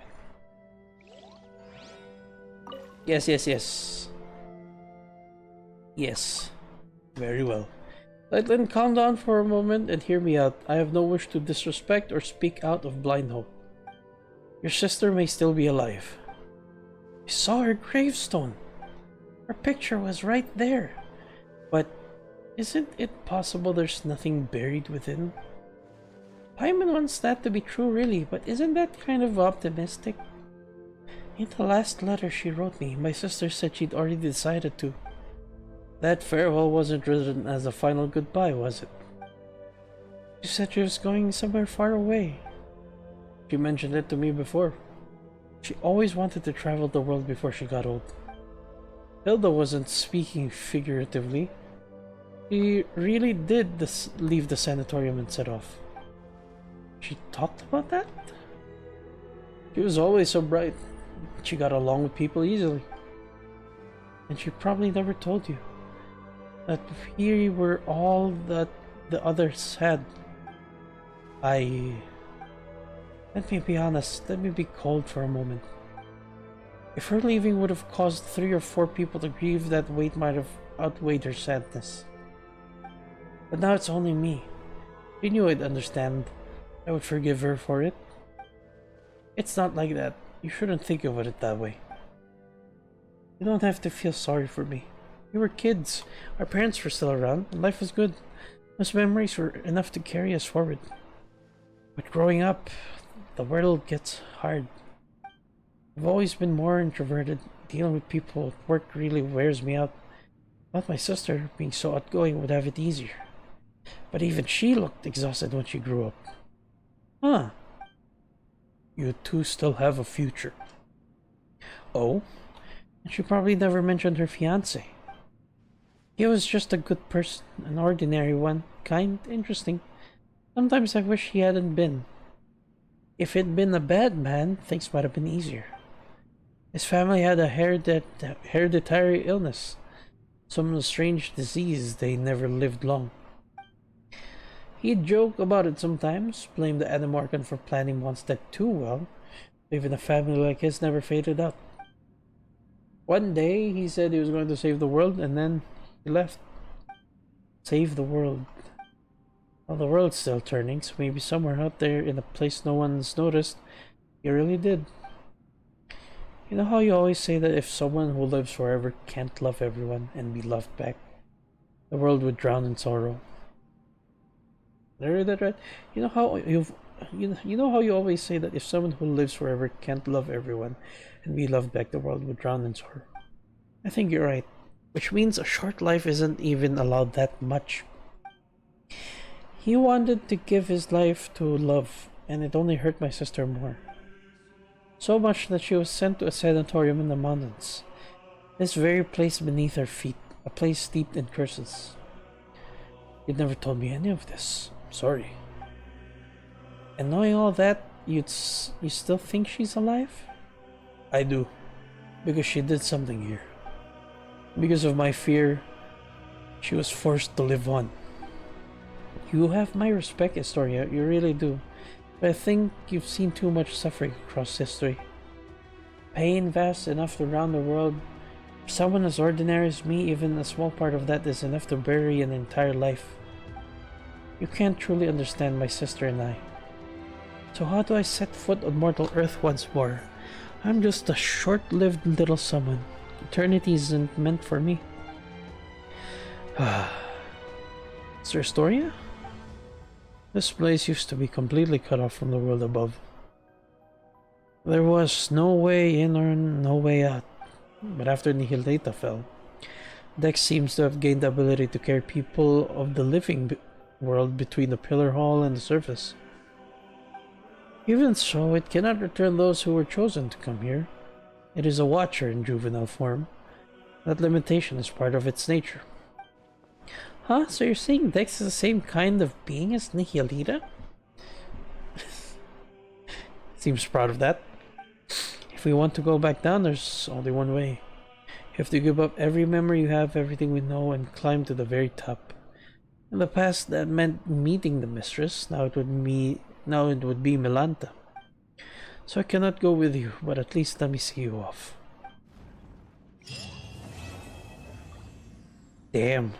Yes, yes, yes. Yes. Very well. Then calm down for a moment and hear me out. I have no wish to disrespect or speak out of blind hope. Your sister may still be alive. I saw her gravestone. Her picture was right there. But isn't it possible there's nothing buried within? Paimon wants that to be true, really, but isn't that kind of optimistic? In the last letter she wrote me, my sister said she'd already decided to. That farewell wasn't written as a final goodbye, was it? She said she was going somewhere far away. She mentioned it to me before. She always wanted to travel the world before she got old. Hilda wasn't speaking figuratively. She really did leave the sanatorium and set off. She talked about that? She was always so bright. She got along with people easily. And she probably never told you that we were all that the others had. Let me be honest, let me be cold for a moment. If her leaving would have caused 3 or 4 people to grieve, that weight might have outweighed her sadness. But now it's only me. She knew I'd understand. I would forgive her for it. It's not like that. You shouldn't think of it that way. You don't have to feel sorry for me. We were kids. Our parents were still around, and life was good. Those memories were enough to carry us forward. But growing up, the world gets hard. I've always been more introverted. Dealing with people at work really wears me out. Not my sister, being so outgoing, would have it easier. But even she looked exhausted when she grew up. Huh. You two still have a future. Oh? And she probably never mentioned her fiancé. He was just a good person, an ordinary one, kind, interesting. Sometimes I wish he hadn't been. If he'd been a bad man, things might have been easier. His family had a hereditary illness, some strange disease. They never lived long. He'd joke about it sometimes, blame the Animorgan for planning one step too well. Even a family like his never faded out. One day, he said he was going to save the world, and then he left. Save the world. Well, the world's still turning, so maybe somewhere out there in a place no one's noticed, he really did. You know how you always say that if someone who lives forever can't love everyone and be loved back, the world would drown in sorrow? Did I read that right? You know how you always say that if someone who lives forever can't love everyone and be loved back, the world would drown in sorrow. I think you're right, which means a short life isn't even allowed that much. He wanted to give his life to love, and it only hurt my sister more. So much that she was sent to a sanatorium in the mountains. This very place beneath her feet, a place steeped in curses. You'd never told me any of this. Sorry. And knowing all that, you still think she's alive? I do. Because she did something here. Because of my fear, she was forced to live on. You have my respect, Historia, you really do. But I think you've seen too much suffering across history. Pain vast enough to round the world. For someone as ordinary as me, even a small part of that is enough to bury an entire life. You can't truly understand my sister and I. So how do I set foot on mortal earth once more? I'm just a short-lived little someone. Eternity isn't meant for me. Sir Historia? This place used to be completely cut off from the world above. There was no way in or no way out. But after Nihilata fell, Dex seems to have gained the ability to carry people of the living world between the pillar hall and the surface. Even so, it cannot return those who were chosen to come here. It is a watcher in juvenile form. That limitation is part of its nature. Huh? So you're saying Dex is the same kind of being as Nihilita? Seems proud of that. If we want to go back down, there's only one way. You have to give up every memory you have, everything we know, and climb to the very top. In the past, that meant meeting the mistress. Now it would be Milanta. So I cannot go with you, but at least let me see you off. Damn.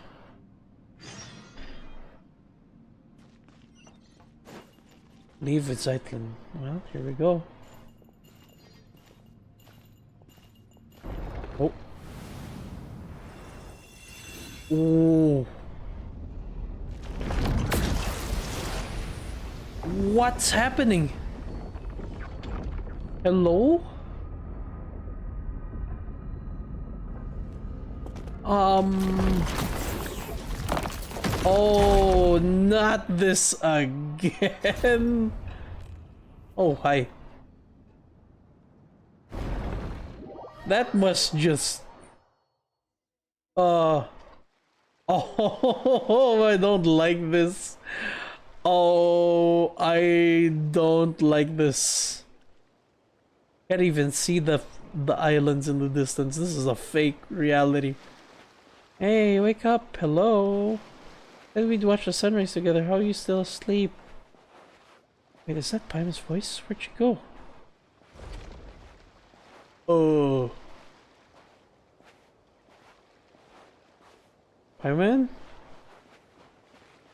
Leave with Zeitlin. Well, here we go. Oh. Ooh. What's happening? Hello? Oh, not this again. Oh, hi. That must just... Oh, I don't like this. Oh, I don't like this. Can't even see the islands in the distance. This is a fake reality. Hey, wake up. Hello. Then we'd watch the sunrise together. How are you still asleep? Wait, is that Paimon's voice? Where'd she go? Oh. Paimon?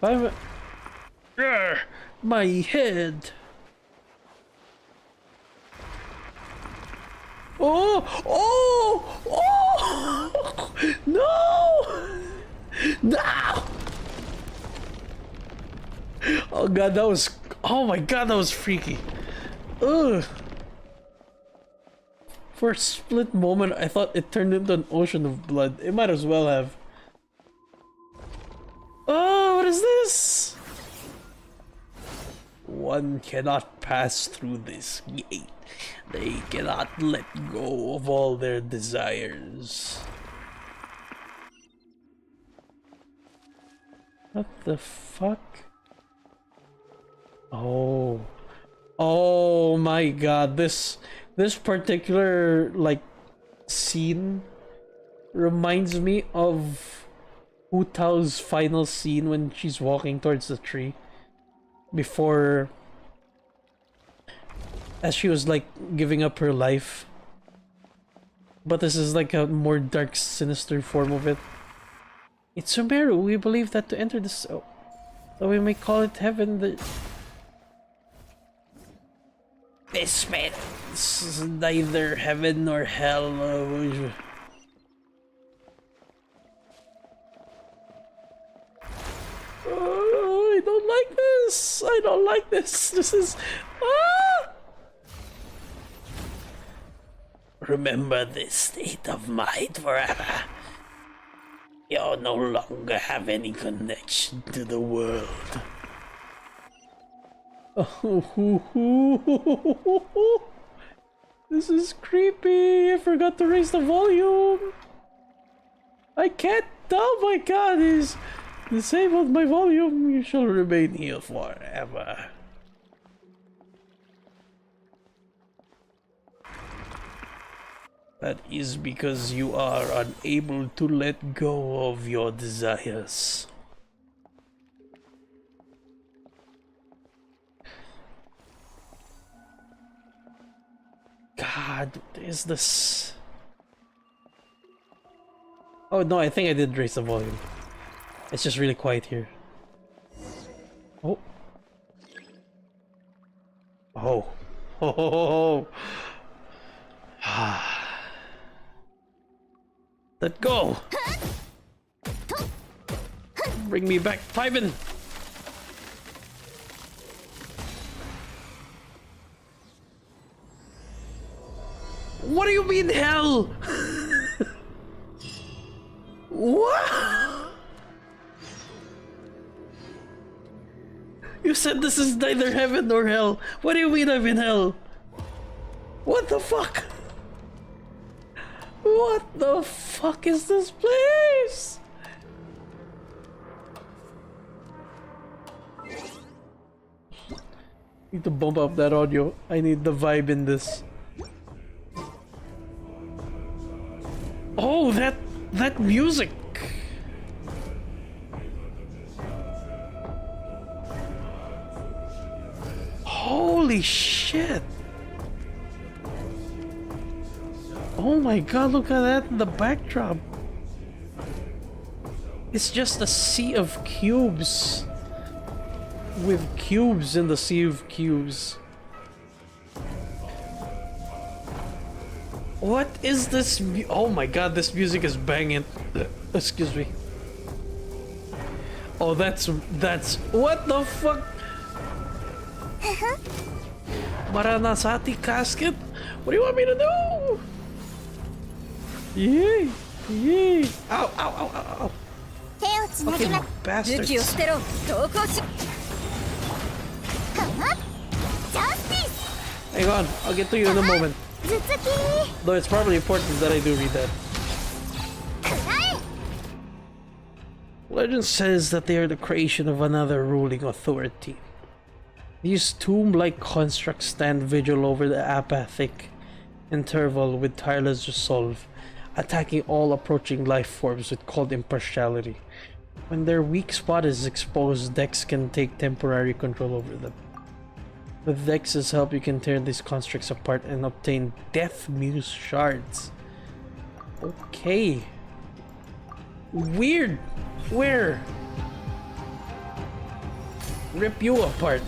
Paimon? Urgh, my head! Oh! Oh! Oh! No! No! Oh god, that was... Oh my god, that was freaky. Ugh. For a split moment, I thought it turned into an ocean of blood. It might as well have. Oh, what is this? One cannot pass through this gate. They cannot let go of all their desires. What the fuck? Oh. Oh my god, this particular like scene reminds me of Hu Tao's final scene when she's walking towards the tree before, as she was like giving up her life. But this is like a more dark, sinister form of it. It's Sumeru. We believe that to enter this, though we may call it heaven, this man is neither heaven nor hell. Oh, I don't like this. I don't like this. This is... Ah! Remember this state of mind forever. You'll no longer have any connection to the world. Oh, this is creepy. I forgot to raise the volume. I can't. Oh my god, he's disabled my volume. You shall remain here forever. That is because you are unable to let go of your desires. God, what is this? Oh no, I think I did raise the volume. It's just really quiet here. Oh. Oh. Oh. Let go! Bring me back, Paimon! What do you mean, hell? What? You said this is neither heaven nor hell. What do you mean I'm in hell? What the fuck? What the fuck is this place? Need to bump up that audio. I need the vibe in this. Oh, that music. Holy shit. Oh my god, look at that in the backdrop. It's just a sea of cubes. with cubes in the sea of cubes. What is this? Oh my god, this music is banging. Excuse me. Oh, that's what the fuck? Maranasati casket? What do you want me to do? Yay! Yay! Ow! Ow! Ow! Ow! Ow! Fucking bastards! Hang on, I'll get to you in a moment. Though it's probably important that I do read that. Legend says that they are the creation of another ruling authority. These tomb-like constructs stand vigil over the apathic interval with tireless resolve, attacking all approaching life forms with cold impartiality. When their weak spot is exposed, Dex can take temporary control over them. With Dex's help, you can tear these constructs apart and obtain Death Muse shards. Okay. Weird. Where? Rip you apart.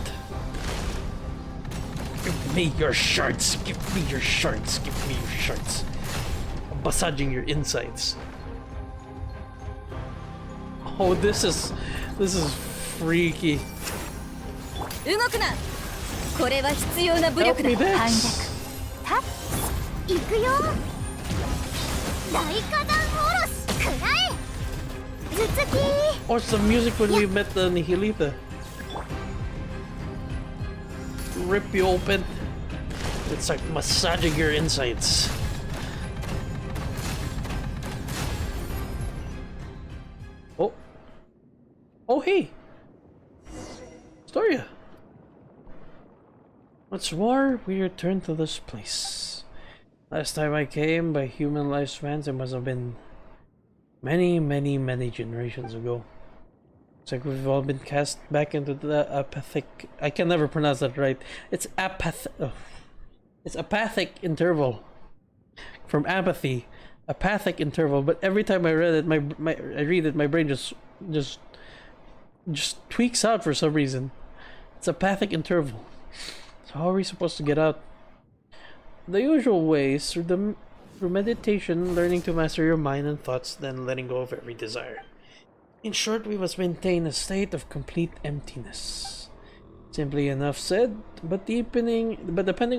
Give me your shards. Give me your shards. Give me your shards. I'm massaging your insides. Oh, this is freaky. Help me, Dex. Oh, it's the music when we met the Nihilita. Rip you open. It's like massaging your insides. Oh. Oh, hey. Storia. What's more, we return to this place. Last time I came, by human lifespans, it must have been many generations ago. It's like we've all been cast back into the apathic... I can never pronounce that right. It's it's apathic interval. From apathy. Apathic interval. But every time I read it, my brain just tweaks out for some reason. It's apathic interval. So how are we supposed to get out? The usual ways, through meditation, learning to master your mind and thoughts, then letting go of every desire. In short, we must maintain a state of complete emptiness. Simply enough said, but depending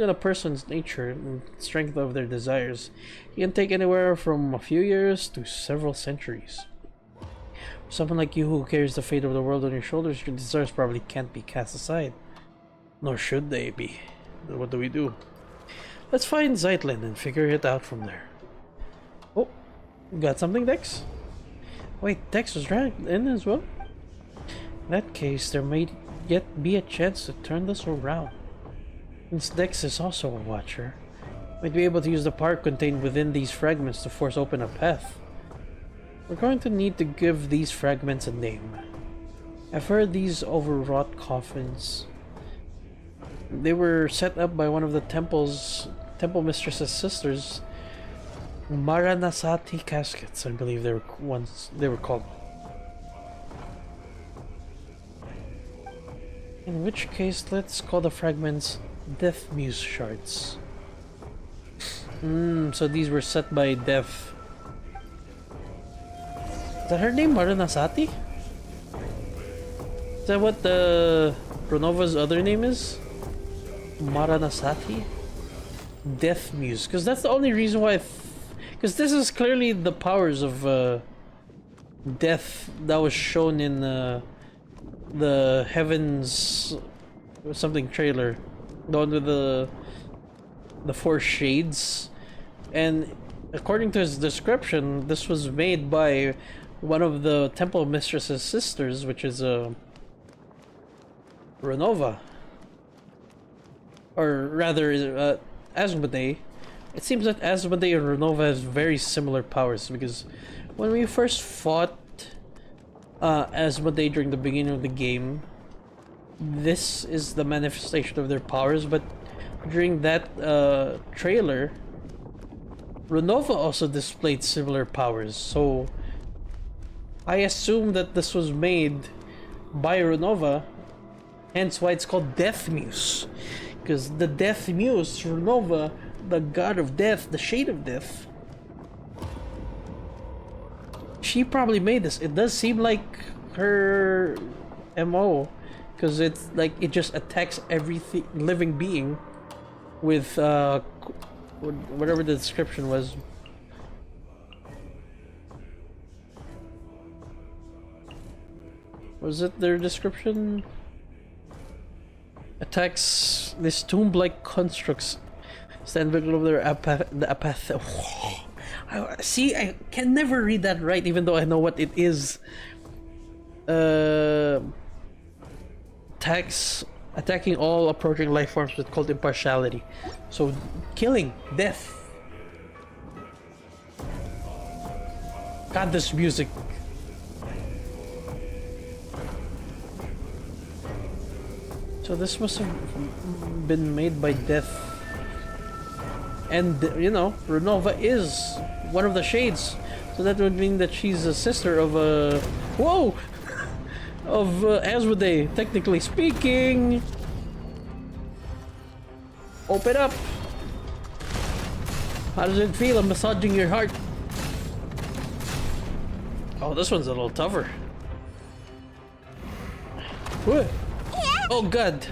on a person's nature and strength of their desires, it can take anywhere from a few years to several centuries. For someone like you who carries the fate of the world on your shoulders, your desires probably can't be cast aside. Nor should they be. Then what do we do? Let's find Zeitlin and figure it out from there. Oh, got something, Dex? Wait, Dex was dragged in as well? In that case, there may yet be a chance to turn this around. Since Dex is also a watcher, might be able to use the power contained within these fragments to force open a path. We're going to need to give these fragments a name. I've heard these overwrought coffins. They were set up by one of the temple mistress's sisters. Maranasati caskets, I believe they were called. In which case, let's call the fragments Death Muse shards. So these were set by Death. Is that her name, Maranasati? Is that what the Renova's other name is? Maranasati? Death Muse. Because that's the only reason why because this is clearly the powers of death that was shown in the Heavens something trailer. The one with the four shades. And according to his description, this was made by one of the temple mistress's sisters, which is Renova. Or rather, Asmodee. It seems that Asmodee and Renova has very similar powers, because when we first fought Asmodee during the beginning of the game, this is the manifestation of their powers, but during that trailer, Renova also displayed similar powers, so I assume that this was made by Renova Hence why it's called Death Muse. Because the Death Muse, Renova, the god of death, the shade of death, she probably made this. It does seem like her MO. Because it's like, it just attacks every living being with whatever the description was. Was it their description? Attacks these tomb-like constructs. Stand below their See, I can never read that right, even though I know what it is. Attacking all approaching life forms with cold impartiality. So, killing, death. God, this music. So this must have been made by Death. And, you know, Renova is one of the shades. So that would mean that she's a sister of whoa! Of Asmodee, technically speaking. Open up! How does it feel? I'm massaging your heart. Oh, this one's a little tougher. What? Oh god.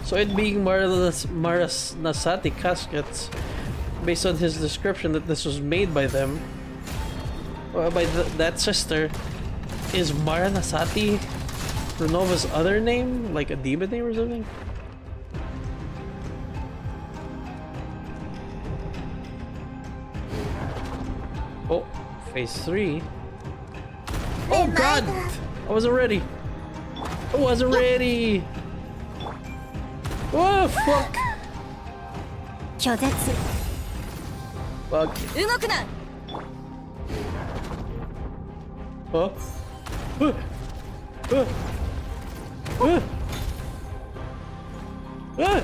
So it being Marasati caskets, based on his description that this was made by them, by that sister, is Maranasati Renova's other name? Like a demon name or something? Oh, phase 3. Oh god! I wasn't ready! I wasn't ready! Oh fuck! Fuck. Huh?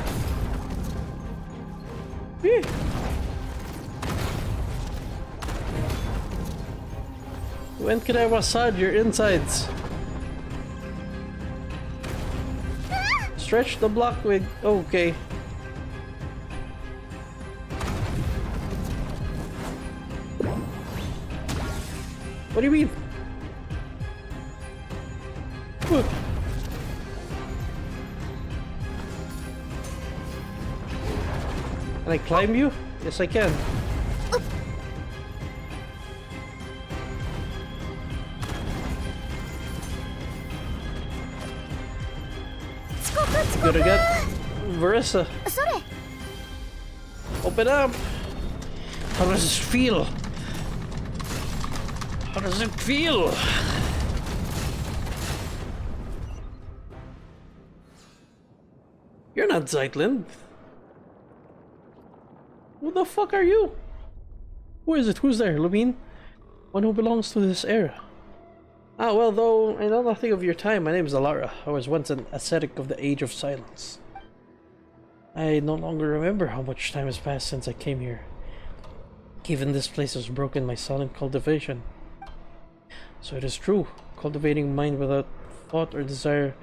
When can I massage your insides? Stretch the block with... Okay. What do you mean? Can I climb you? Yes, I can. Gotta get Verissa. Open up. How does it feel? How does it feel? You're not Zeitlin. Who the fuck are you? Who is it? Who's there? Lumine? One who belongs to this era. Ah, well, though I know nothing of your time, my name is Alara. I was once an ascetic of the Age of Silence. I no longer remember how much time has passed since I came here. Even this place has broken my silent cultivation. So it is true, cultivating mind without thought or desire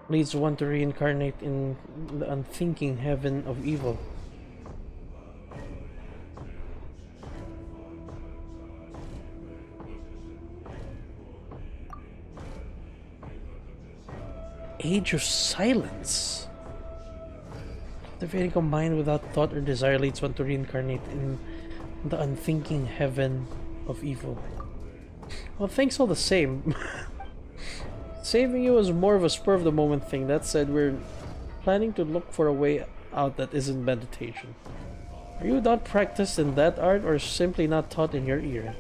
leads one to reincarnate in the unthinking heaven of evil. Age of Silence. Cultivating a mind without thought or desire leads one to reincarnate in the unthinking heaven of evil. Well, thanks all the same. Saving you was more of a spur of the moment thing. That said, we're planning to look for a way out that isn't meditation. Are you not practiced in that art or simply not taught in your ear?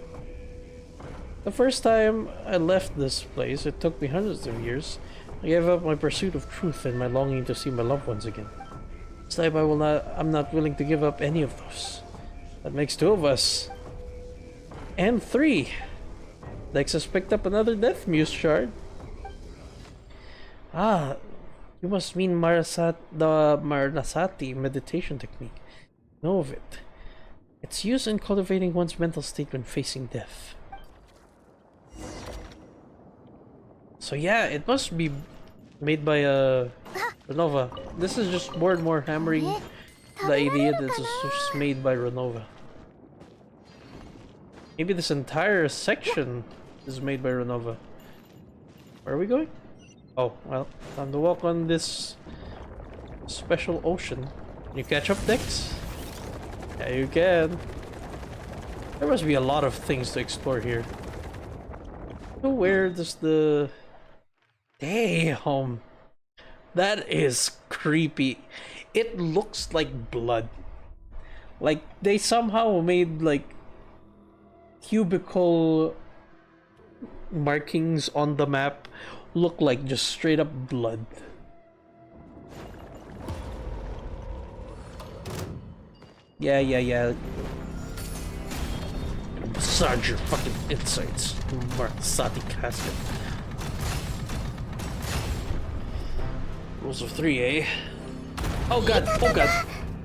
The first time I left this place, it took me hundreds of years. I gave up my pursuit of truth and my longing to see my loved ones again. This time I'm not willing to give up any of those. That makes 2 of us. And 3. Dex has picked up another Death Muse shard. Ah, you must mean the Maranasati meditation technique. Know of it. It's used in cultivating one's mental state when facing death. So yeah, it must be made by Renova. This is just more and more hammering the idea that it's just made by Renova. Maybe this entire section is made by Renova. Where are we going? Oh, well, time to walk on this special ocean. Can you catch up, Dex? Yeah, you can. There must be a lot of things to explore here. So where does the... Damn! That is creepy. It looks like blood. Like, they somehow made, like, cubicle markings on the map look like just straight up blood. Yeah. Massage your fucking insides, Marsati casket. Rules of 3, eh? Oh god, oh god.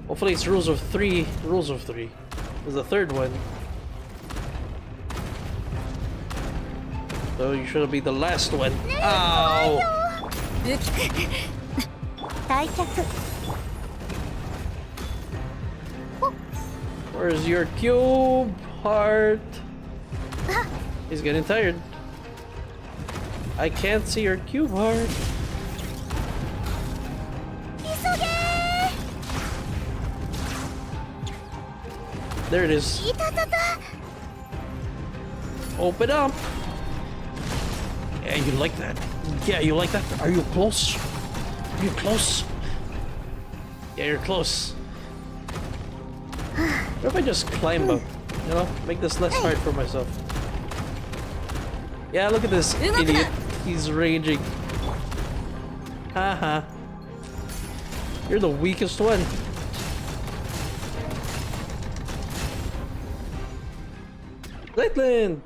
Hopefully it's rules of 3. Rules of 3. There's the third one. So you should be the last one. Ow! Where's your cube heart? He's getting tired. I can't see your cube heart. There it is. Open up. Yeah, you like that. Yeah, you like that. Are you close? Are you close? Yeah, you're close. What if I just climb up? You know, make this less hard for myself. Yeah, look at this idiot. He's raging. Haha. You're the weakest one. Lightland!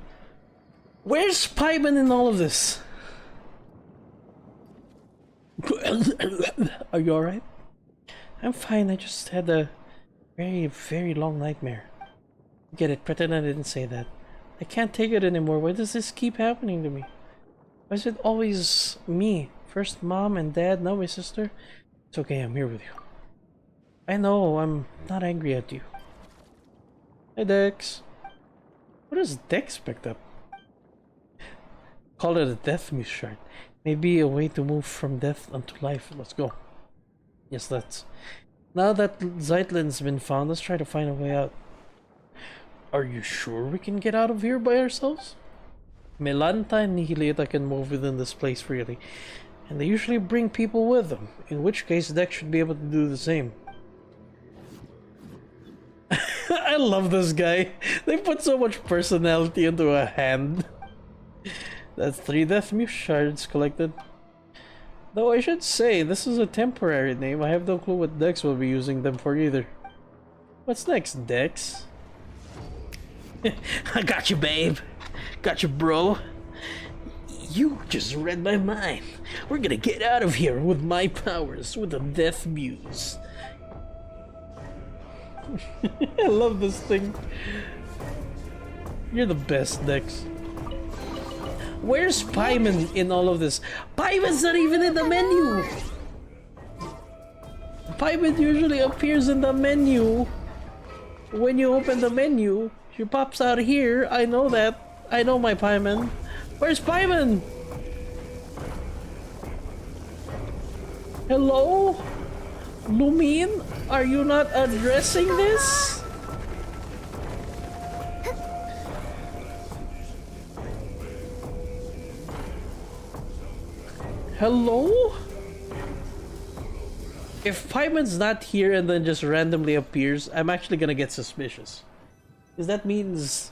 Where's Paimon in all of this? Are you alright? I'm fine, I just had a very long nightmare. Get it, pretend I didn't say that. I can't take it anymore. Why does this keep happening to me? Why is it always me? First mom and dad, now my sister? It's okay, I'm here with you. I know, I'm not angry at you. Hey Dex. What has Dex picked up? Call it a death muse shard. Maybe a way to move from death unto life. Let's go. Yes, let's. Now that Zeitlin's been found, let's try to find a way out. Are you sure we can get out of here by ourselves? Melanta and Nihileta can move within this place freely, and they usually bring people with them, in which case Dex should be able to do the same. I love this guy. They put so much personality into a hand. That's 3 death muse shards collected. Though I should say, this is a temporary name. I have no clue what Dex will be using them for either. What's next, Dex? I got you, babe. Got you, bro. You just read my mind. We're gonna get out of here with my powers, with the death muse. I love this thing. You're the best, Dex. Where's Paimon in all of this? Paimon's not even in the menu! Paimon usually appears in the menu. When you open the menu, she pops out here. I know that. I know my Paimon. Where's Paimon? Hello? Lumine? Are you not addressing this? Hello? If Paimon's not here and then just randomly appears, I'm actually gonna get suspicious. Because that means...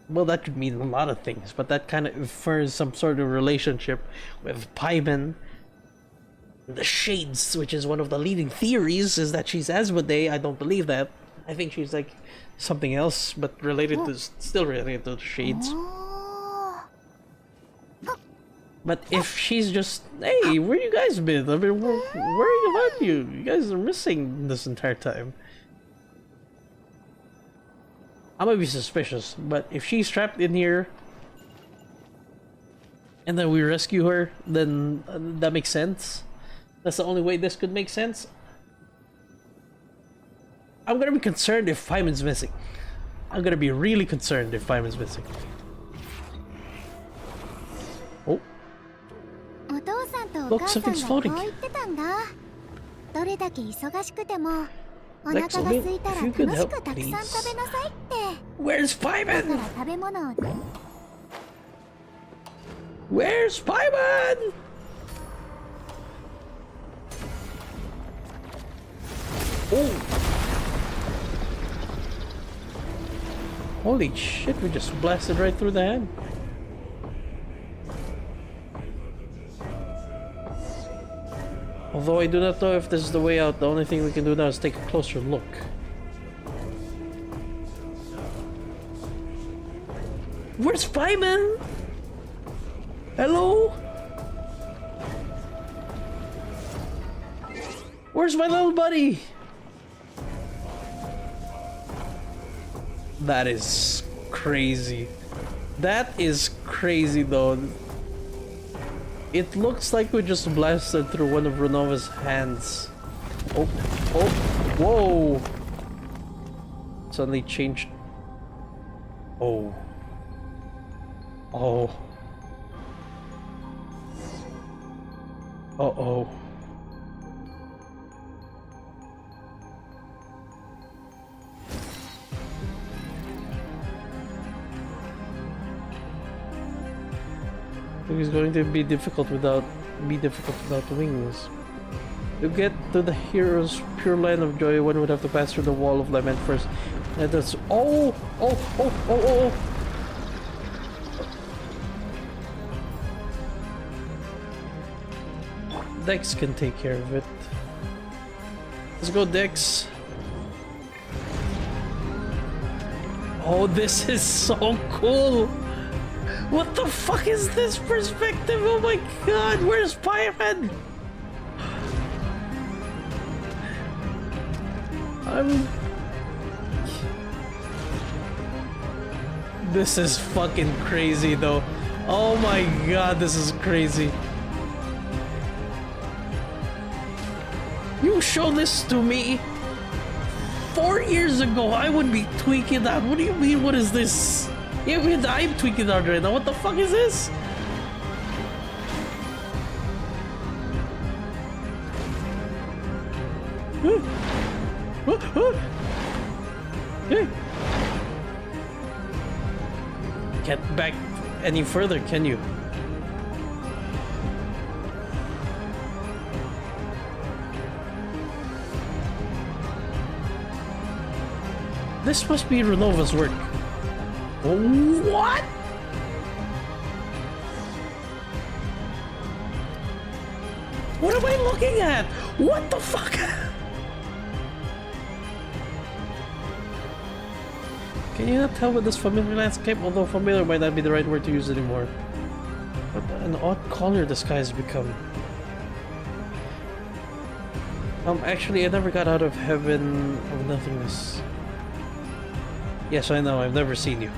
well, that could mean a lot of things, but that kind of infers some sort of relationship with Paimon. The Shades, which is one of the leading theories, is that she's Asmodee. I don't believe that. I think she's like something else, but related to... still related to the Shades. But if she's just, hey, where you guys been? I mean, where about you? You guys are missing this entire time. I'm gonna be suspicious, but if she's trapped in here, and then we rescue her, then that makes sense. That's the only way this could make sense. I'm gonna be concerned if Paimon's missing. I'm gonna be really concerned if Paimon's missing. Oh. Look, something's floating. Lexo, if you could help, please. Where's Paimon? Where's Paimon? Oh! Holy shit, we just blasted right through the hand. Although I do not know if this is the way out, the only thing we can do now is take a closer look. Where's Paimon? Hello? Where's my little buddy? That is crazy. That is crazy though. It looks like we just blasted through one of Renova's hands. Oh, oh, whoa! Suddenly changed. Oh. Oh. Uh-oh. It's going to be difficult without wings. To get to the hero's pure land of joy, one would have to pass through the wall of lament first. And that's oh. Dex can take care of it. Let's go, Dex. Oh, this is so cool. What the fuck is this perspective? Oh my god, where's Paimon? This is fucking crazy though. Oh my god, this is crazy. You show this to me 4 years ago, I would be tweaking out. What do you mean, what is this? Yeah, I'm tweaking out right now. What the fuck is this? Can't back any further, can you? This must be Renova's work. What? What am I looking at? What the fuck? Can you not tell with this familiar landscape? Although familiar might not be the right word to use anymore. What an odd color the sky has become. Actually, I never got out of heaven of nothingness. Yes, I know, I've never seen you.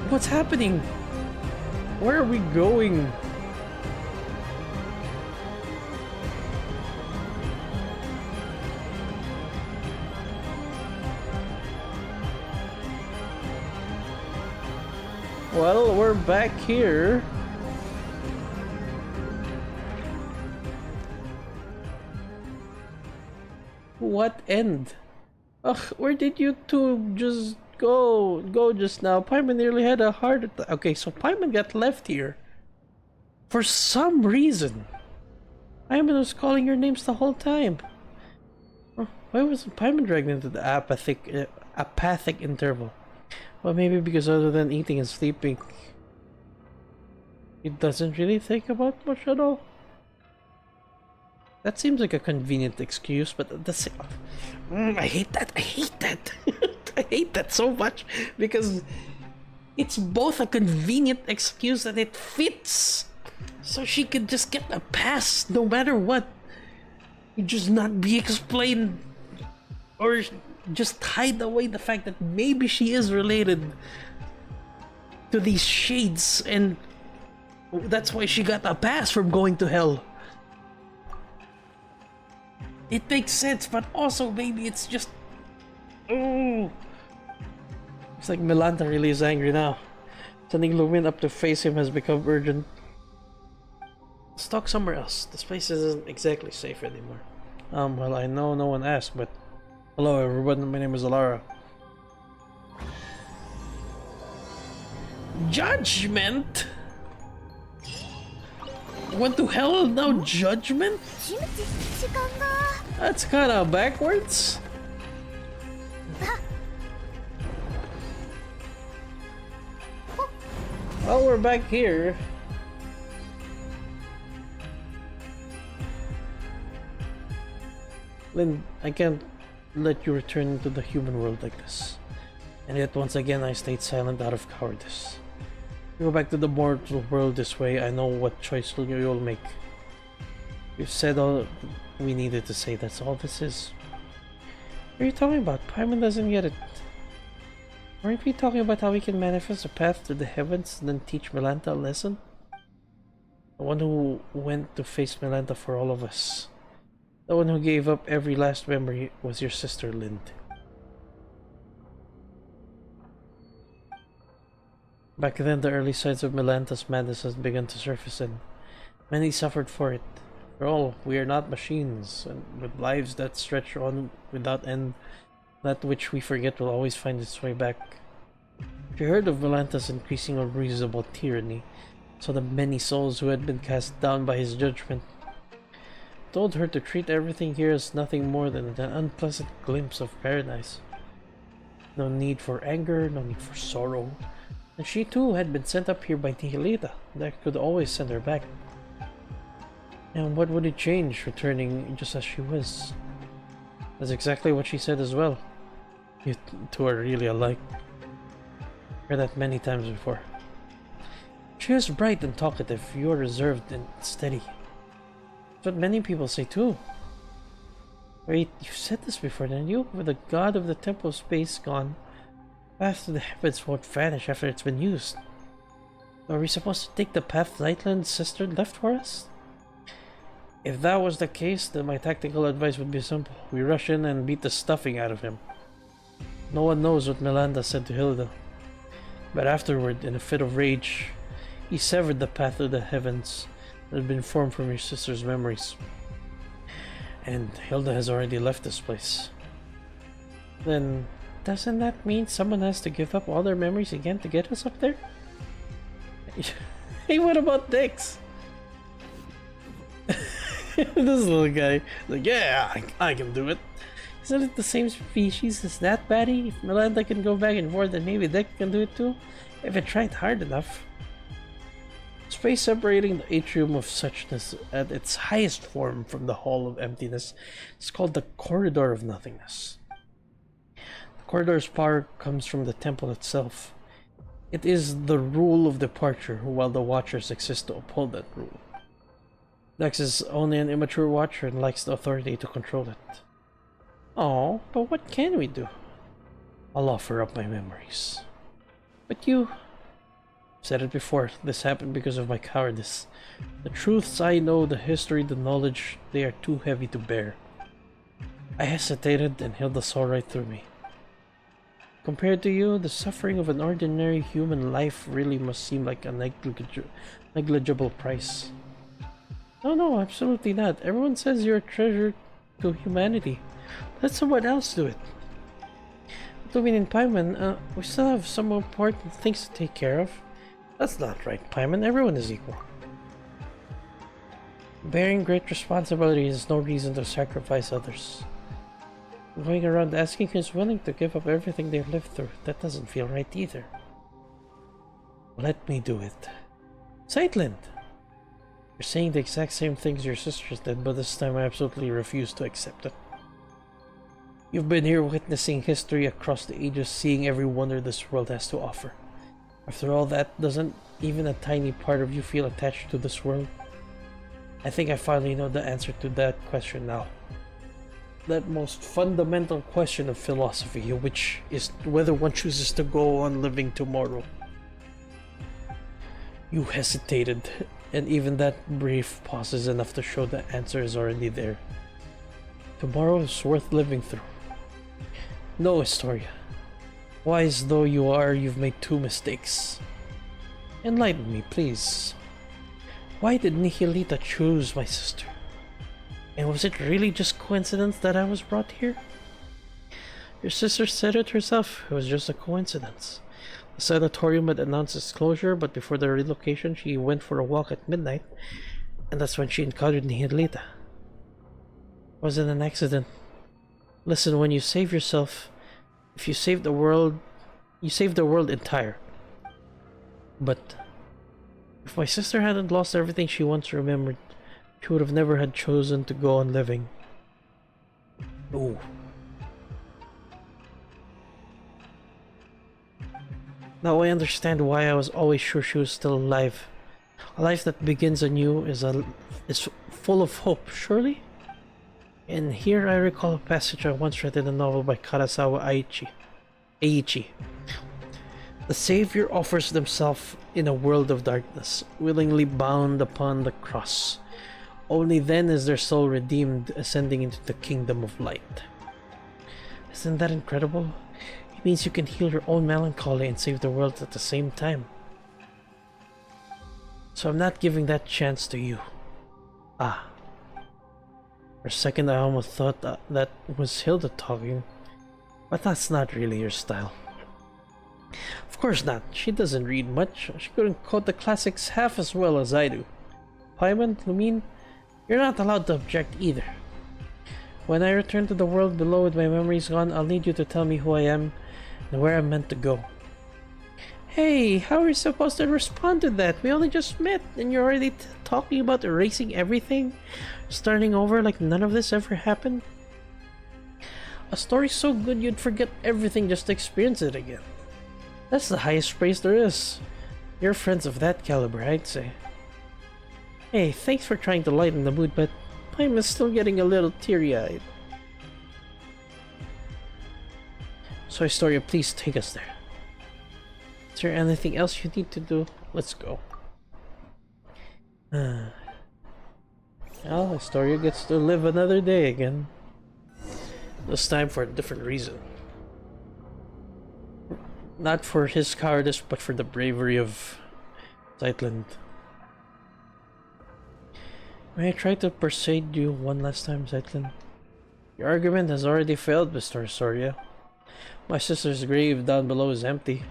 What's happening? Where are we going? Well, we're back here. What end? Ugh, where did you two just go just now? Paimon nearly had a heart attack. Okay, so Paimon got left here. For some reason. Paimon was calling your names the whole time. Why wasn't Paimon dragged into the apathic interval? Well, maybe because other than eating and sleeping, he doesn't really think about much at all. That seems like a convenient excuse, but the same. I hate that. I hate that. I hate that so much because it's both a convenient excuse and it fits. So she could just get a pass no matter what. It just not be explained or just hide away the fact that maybe she is related to these shades, and that's why she got a pass from going to hell. It makes sense, but also maybe it's just... Oh! It's like Milanta really is angry now. Sending Lumin up to face him has become urgent. Let's talk somewhere else. This place isn't exactly safe anymore. Well, I know no one asked, but... Hello everyone, my name is Alara. Judgment? Went to hell, now judgment? That's kinda backwards. Well, we're back here. Lynn, I can't let you return to the human world like this. And yet once again I stayed silent out of cowardice. You go back to the mortal world this way, I know what choice you'll make. You've said all we needed to say, that's all this is. What are you talking about? Paimon doesn't get it. Aren't we talking about how we can manifest a path to the heavens and then teach Milanta a lesson? The one who went to face Milanta for all of us. The one who gave up every last memory was your sister, Lind. Back then, the early signs of Milanta's madness had begun to surface, and many suffered for it. For all, we are not machines, and with lives that stretch on without end, that which we forget will always find its way back. She heard of Milanta's increasing unreasonable tyranny, saw the many souls who had been cast down by his judgment, told her to treat everything here as nothing more than an unpleasant glimpse of paradise. No need for anger, no need for sorrow. And she too had been sent up here by Nihilita, that could always send her back. And what would it change, returning just as she was? That's exactly what she said as well. You two are really alike. Heard that many times before. She is bright and talkative, you are reserved and steady. That's what many people say too. Wait, you said this before, didn't you? With the god of the Temple of Space gone, path to the heavens won't vanish after it's been used. Are we supposed to take the path Lightland's sister left for us? If that was the case, then my tactical advice would be simple. We rush in and beat the stuffing out of him. No one knows what Milanta said to Hilda. But afterward, in a fit of rage, he severed the path to the heavens that had been formed from your sister's memories. And Hilda has already left this place. Then, doesn't that mean someone has to give up all their memories again to get us up there? Hey, what about Dix? This little guy, like, yeah, I can do it. Isn't it the same species as that baddie? If Milanta can go back and forth, then maybe Dex can do it too, if it tried hard enough. Space separating the atrium of suchness at its highest form from the hall of emptiness is called the corridor of nothingness. The corridor's power comes from the temple itself. It is the rule of departure, while the watchers exist to uphold that rule. Dex is only an immature watcher and lacks the authority to control it. Oh, but what can we do? I'll offer up my memories. But you... I've said it before, this happened because of my cowardice. The truths I know, the history, the knowledge, they are too heavy to bear. I hesitated and Hilda saw right through me. Compared to you, the suffering of an ordinary human life really must seem like a negligible price. No, absolutely not. Everyone says you're a treasure to humanity. Let someone else do it. Lumin and Paimon, we still have some more important things to take care of. That's not right, Paimon. Everyone is equal. Bearing great responsibility is no reason to sacrifice others. Going around asking who's willing to give up everything they've lived through, that doesn't feel right either. Let me do it. Sightland! You're saying the exact same things your sisters did, but this time I absolutely refuse to accept it. You've been here witnessing history across the ages, seeing every wonder this world has to offer. After all that, doesn't even a tiny part of you feel attached to this world? I think I finally know the answer to that question now. that most fundamental question of philosophy, which is whether one chooses to go on living tomorrow. You hesitated, and even that brief pause is enough to show the answer is already there. Tomorrow is worth living through. No, Historia. Wise though you are, you've made two mistakes. Enlighten me, please. Why did Nihilita choose my sister? And was it really just coincidence that I was brought here? Your sister said it herself, it was just a coincidence. The sanatorium had announced its closure, but before the relocation she went for a walk at midnight, and that's when she encountered Nihilita. It wasn't an accident. Listen, when you save yourself, if you save the world, you save the world entire. But if my sister hadn't lost everything she once remembered, she would have never had chosen to go on living. Ooh. Now I understand why I was always sure she was still alive. A life that begins anew is full of hope, surely? And here I recall a passage I once read in a novel by Karasawa Eiichi. The Savior offers themselves in a world of darkness, willingly bound upon the cross. Only then is their soul redeemed, ascending into the kingdom of light. Isn't that incredible? It means you can heal your own melancholy and save the world at the same time. So I'm not giving that chance to you. Ah. For a second I almost thought that was Hilda talking, but that's not really your style. Of course not. She doesn't read much. She couldn't quote the classics half as well as I do. Paimon, Lumine, you're not allowed to object either. When I return to the world below with my memories gone, I'll need you to tell me who I am and where I'm meant to go. Hey, how are we supposed to respond to that? We only just met and you're already talking about erasing everything? Starting over like none of this ever happened? A story so good you'd forget everything just to experience it again. That's the highest praise there is. You're friends of that caliber, I'd say. Hey, thanks for trying to lighten the mood, but I'm still getting a little teary-eyed. So Historia, please take us there. Is there anything else you need to do? Let's go. Well, Historia gets to live another day again. This time for a different reason. Not for his cowardice, but for the bravery of Zeitlin. May I try to persuade you one last time, Zeitlin? Your argument has already failed, Mr. Historia. My sister's grave down below is empty.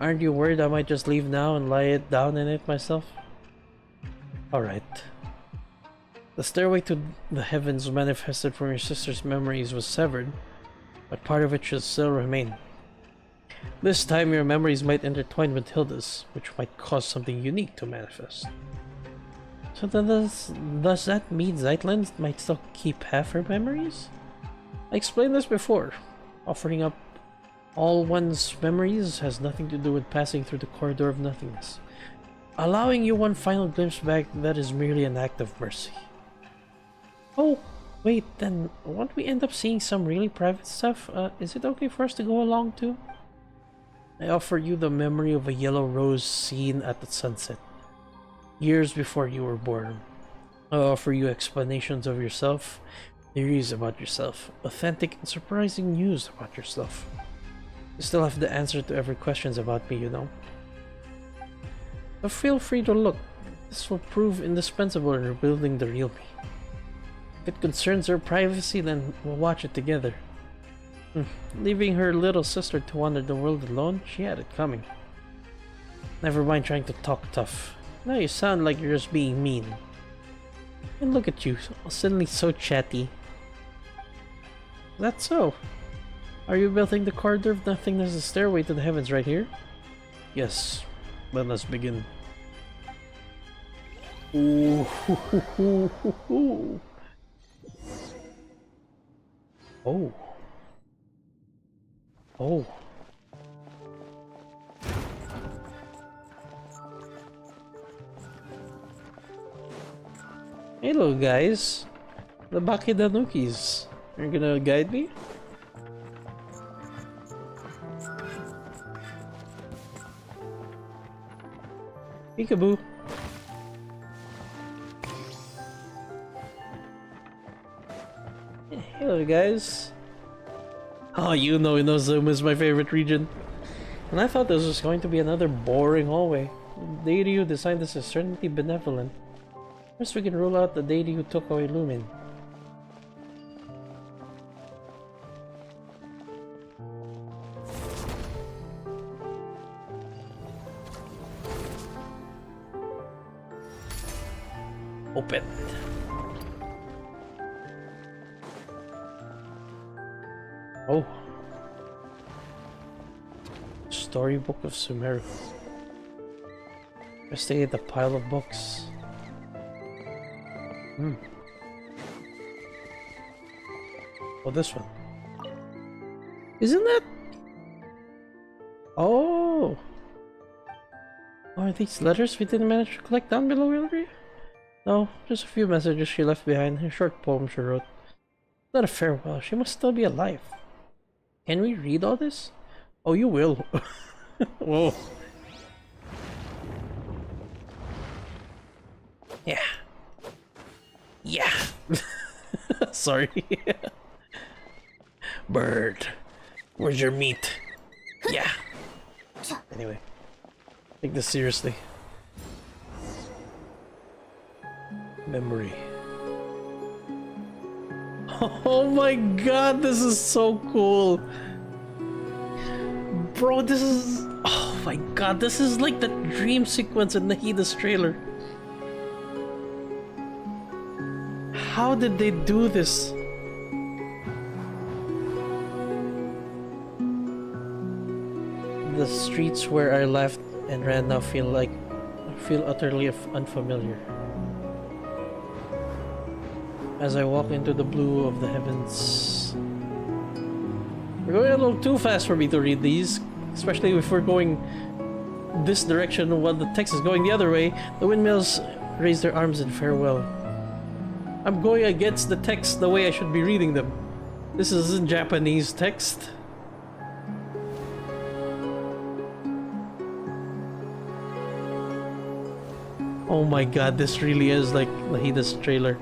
Aren't you worried I might just leave now and lie it down in it myself? Alright. The stairway to the heavens manifested from your sister's memories was severed, but part of it should still remain. This time your memories might intertwine with Hilda's, which might cause something unique to manifest. So then does that mean Zeitlin might still keep half her memories? I explained this before. Offering up all one's memories has nothing to do with passing through the corridor of nothingness. Allowing you one final glimpse back, that is merely an act of mercy. Oh, wait, then won't we end up seeing some really private stuff? Is it okay for us to go along too? I offer you the memory of a yellow rose seen at the sunset, years before you were born. I offer you explanations of yourself, theories about yourself, authentic and surprising news about yourself. You still have the answer to every question about me, you know. So feel free to look. This will prove indispensable in rebuilding the real me. If it concerns her privacy, then we'll watch it together. Leaving her little sister to wander the world alone, she had it coming. Never mind trying to talk tough. Now you sound like you're just being mean. And look at you, suddenly so chatty. That's so. Are you building the corridor of nothingness, the stairway to the heavens right here? Yes. Then let's begin. Ooh, hoo, hoo, hoo, hoo, hoo. Oh. Oh. Hello guys, the Bakidanukis. You're gonna guide me? Peekaboo. Hello guys. Oh, you know Inozuma is my favorite region. And I thought this was going to be another boring hallway. The deity who designed this is certainly benevolent. First we can rule out the deity who took away Lumin. Open. Oh. Storybook of Sumeru. Investigate the pile of books. Oh, this one. Isn't that? Oh. Are these letters we didn't manage to collect down below, Hilary? No, just a few messages she left behind, a short poem she wrote. Not a farewell, she must still be alive. Can we read all this? Oh, you will. Whoa. Yeah. Yeah. Sorry. Bird. Where's your meat? Yeah. Anyway. Take this seriously. Memory. Oh my god, this is so cool. Bro, this is... Oh my god, this is like the dream sequence in Nahida's trailer. How did they do this? The streets where I left and ran now feel utterly unfamiliar. As I walk into the blue of the heavens. We're going a little too fast for me to read these, especially if we're going this direction while the text is going the other way. The windmills raise their arms in farewell. I'm going against the text the way I should be reading them. This isn't Japanese text. Oh my god, this really is like Nahida's trailer.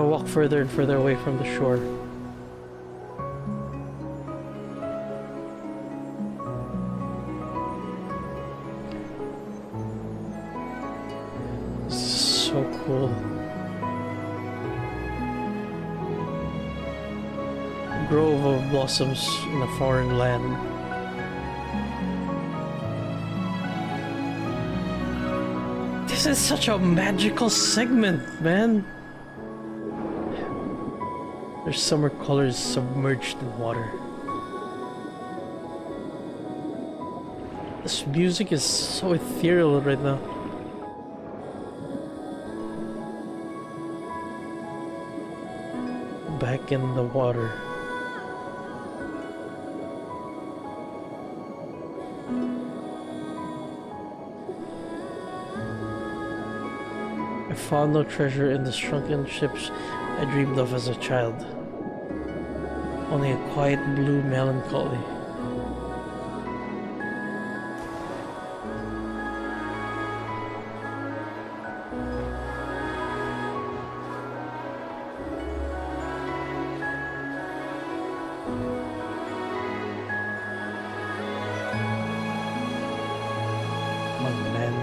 Walk further and further away from the shore. This is so cool. A grove of blossoms in a foreign land. This is such a magical segment, man. There's summer colors submerged in water. This music is so ethereal right now. Back in the water. I found no treasure in the shrunken ships I dreamed of as a child. Only a quiet blue melancholy. Oh man.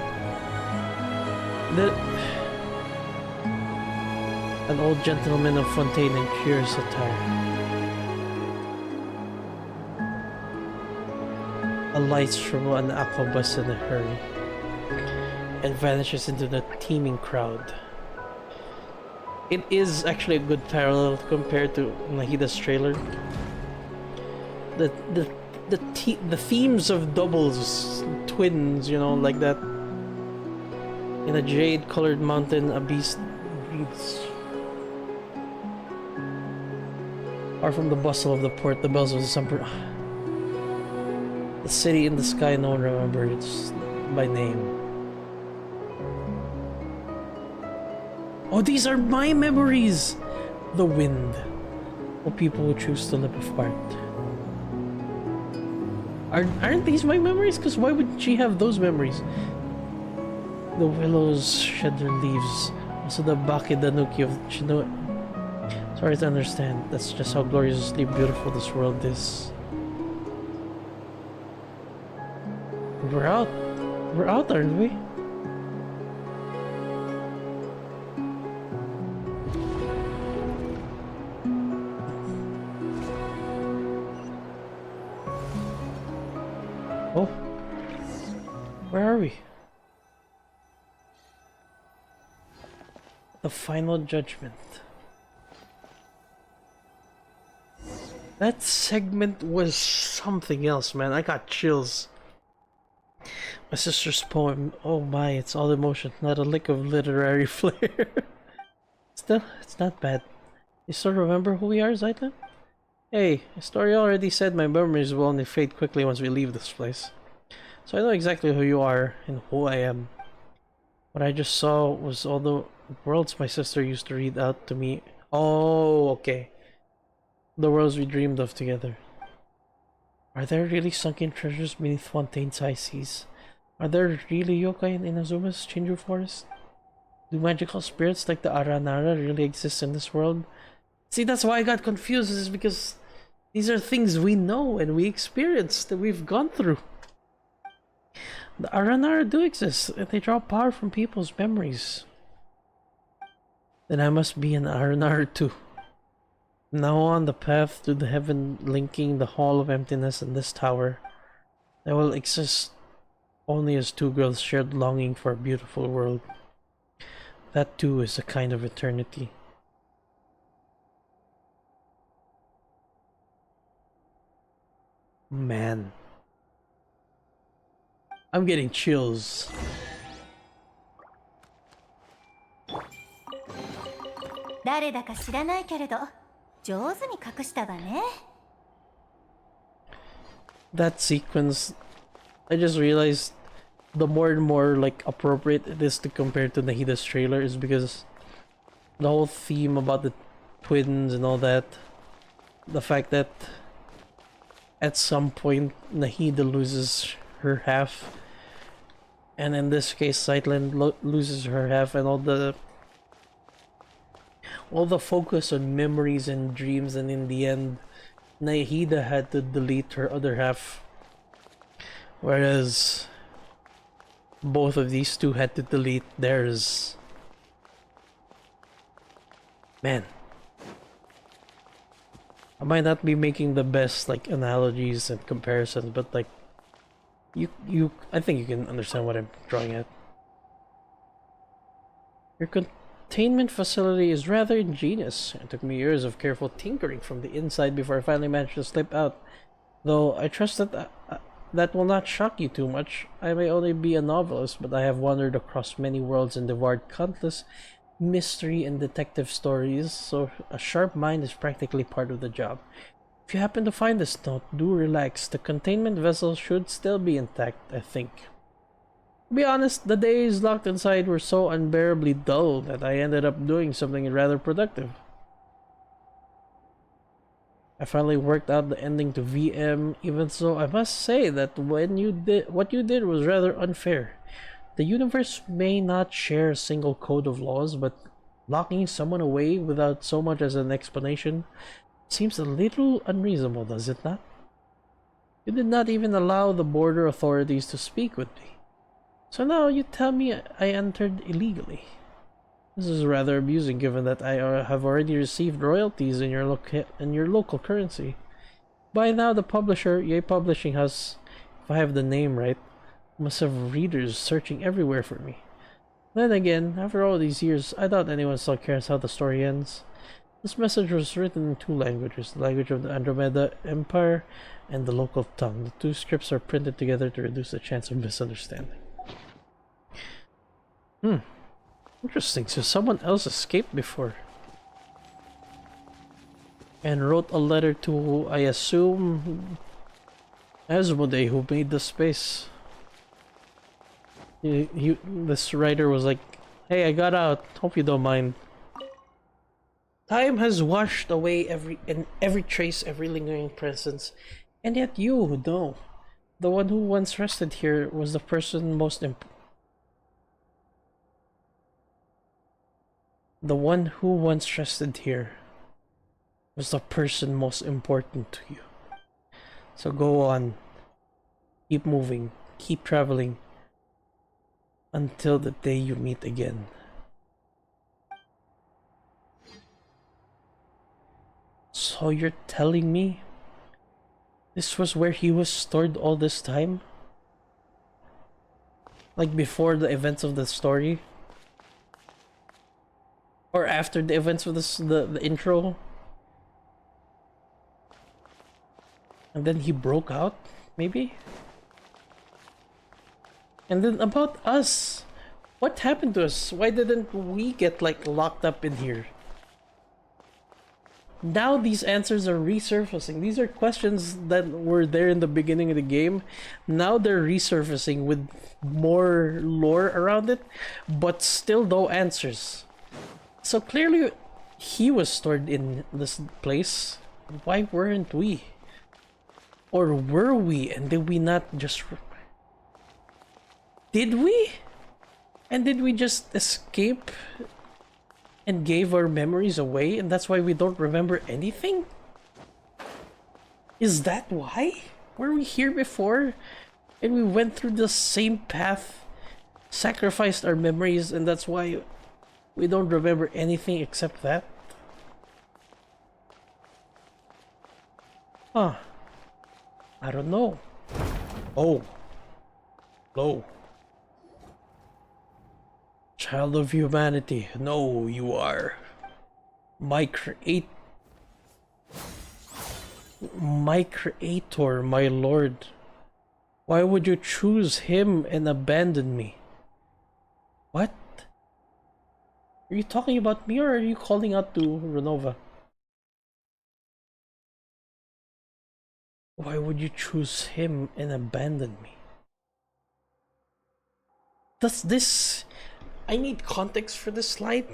An old gentleman of Fontaine in curious attire. Alights from an aquabus in a hurry and vanishes into the teeming crowd. It is actually a good parallel compared to Nahida's trailer. The themes of doubles, twins, you know, like that. In a jade-colored mountain, a beast breathes. Far from the bustle of the port, the bells of the summer. The city in the sky no one remembers by name. Oh, these are my memories! The wind. Or people who choose to live apart. Aren't these my memories? Because why would she have those memories? The willows shed their leaves. Also the Bakidanuki of Chinook. Sorry to understand. That's just how gloriously beautiful this world is. We're out. We're out, aren't we? Oh. Where are we? The final judgment. That segment was something else, man. I got chills. My sister's poem. Oh my, it's all emotion, not a lick of literary flair. Still, it's not bad. You still remember who we are, Zeitlin? Hey, the story already said my memories will only fade quickly once we leave this place. So I know exactly who you are and who I am. What I just saw was all the worlds my sister used to read out to me. Oh, okay. The worlds we dreamed of together. Are there really sunken treasures beneath Fontaine's high seas? Are there really yokai in Inazuma's Chinju forest? Do magical spirits like the Aranara really exist in this world? See, that's why I got confused, is because these are things we know and we experienced, that we've gone through. The Aranara do exist, and they draw power from people's memories. Then I must be an Aranara too. Now on the path to the heaven linking the Hall of Emptiness and this tower, I will exist only as two girls shared longing for a beautiful world. That too is a kind of eternity. Man. I'm getting chills. That sequence, I just realized the more and more like appropriate it is to compare to Nahida's trailer is because the whole theme about the twins and all that, the fact that at some point Nahida loses her half, and in this case Zeitlin loses her half, and all the focus on memories and dreams, and in the end Nahida had to delete her other half, whereas both of these two had to delete theirs. Man, I might not be making the best like analogies and comparisons, but like I think you can understand what I'm drawing at. Your containment facility is rather ingenious. It took me years of careful tinkering from the inside before I finally managed to slip out. Though I trust that that will not shock you too much. I may only be a novelist, but I have wandered across many worlds and devoured countless mystery and detective stories, so a sharp mind is practically part of the job. If you happen to find this note, do relax. The containment vessel should still be intact, I think. To be honest, the days locked inside were so unbearably dull that I ended up doing something rather productive. I finally worked out the ending to VM, even so I must say that what you did was rather unfair. The universe may not share a single code of laws, but locking someone away without so much as an explanation seems a little unreasonable, does it not? You did not even allow the border authorities to speak with me. So now you tell me I entered illegally. This is rather amusing given that I have already received royalties in your local currency. By now the publisher, Yay Publishing House, if I have the name right, must have readers searching everywhere for me. Then again, after all these years, I doubt anyone still cares how the story ends. This message was written in two languages, the language of the Andromeda Empire and the local tongue. The two scripts are printed together to reduce the chance of misunderstanding. Interesting, so someone else escaped before. And wrote a letter to, I assume, Asmodee, who made the space. This writer was like, hey, I got out, hope you don't mind. Time has washed away every trace, every lingering presence, and yet you, no. The one who once rested here was the person most The one who once rested here was the person most important to you. So go on. Keep moving. Keep traveling. Until the day you meet again. So you're telling me this was where he was stored all this time? Like before the events of the story? Or after the events of the intro? And then he broke out, maybe? And then about us. What happened to us? Why didn't we get like locked up in here? Now these answers are resurfacing. These are questions that were there in the beginning of the game. Now they're resurfacing with more lore around it, but still no answers. So clearly he was stored in this place. Why weren't we? Or were we, and did we not just... Did we? And did we just escape and gave our memories away, and that's why we don't remember anything? Is that why? Were we here before and we went through the same path, sacrificed our memories, and that's why we don't remember anything except that? Huh. I don't know. Oh. Hello. Child of humanity. No, you are. My creator, my lord. Why would you choose him and abandon me? What? Are you talking about me, or are you calling out to Renova? Why would you choose him and abandon me? Does this... I need context for this slide,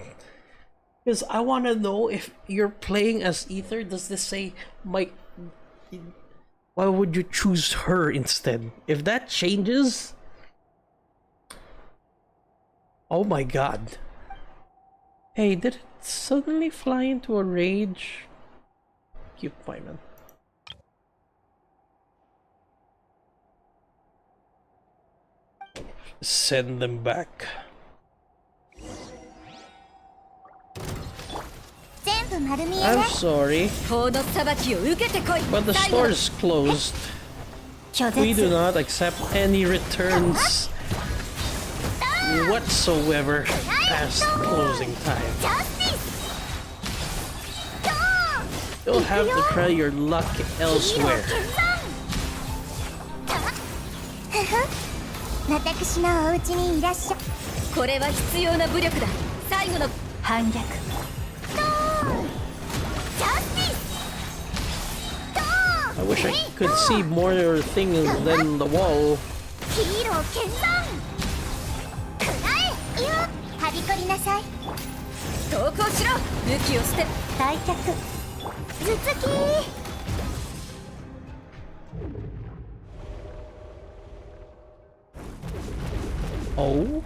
because I want to know if you're playing as Ether. Does this say, why would you choose her instead? If that changes... Oh my god. Hey, did it suddenly fly into a rage? Cute Paimon. Send them back. I'm sorry, but the store is closed. We do not accept any returns whatsoever past closing time. You'll have to try your luck elsewhere. I wish I could see more things than the wall. Oh?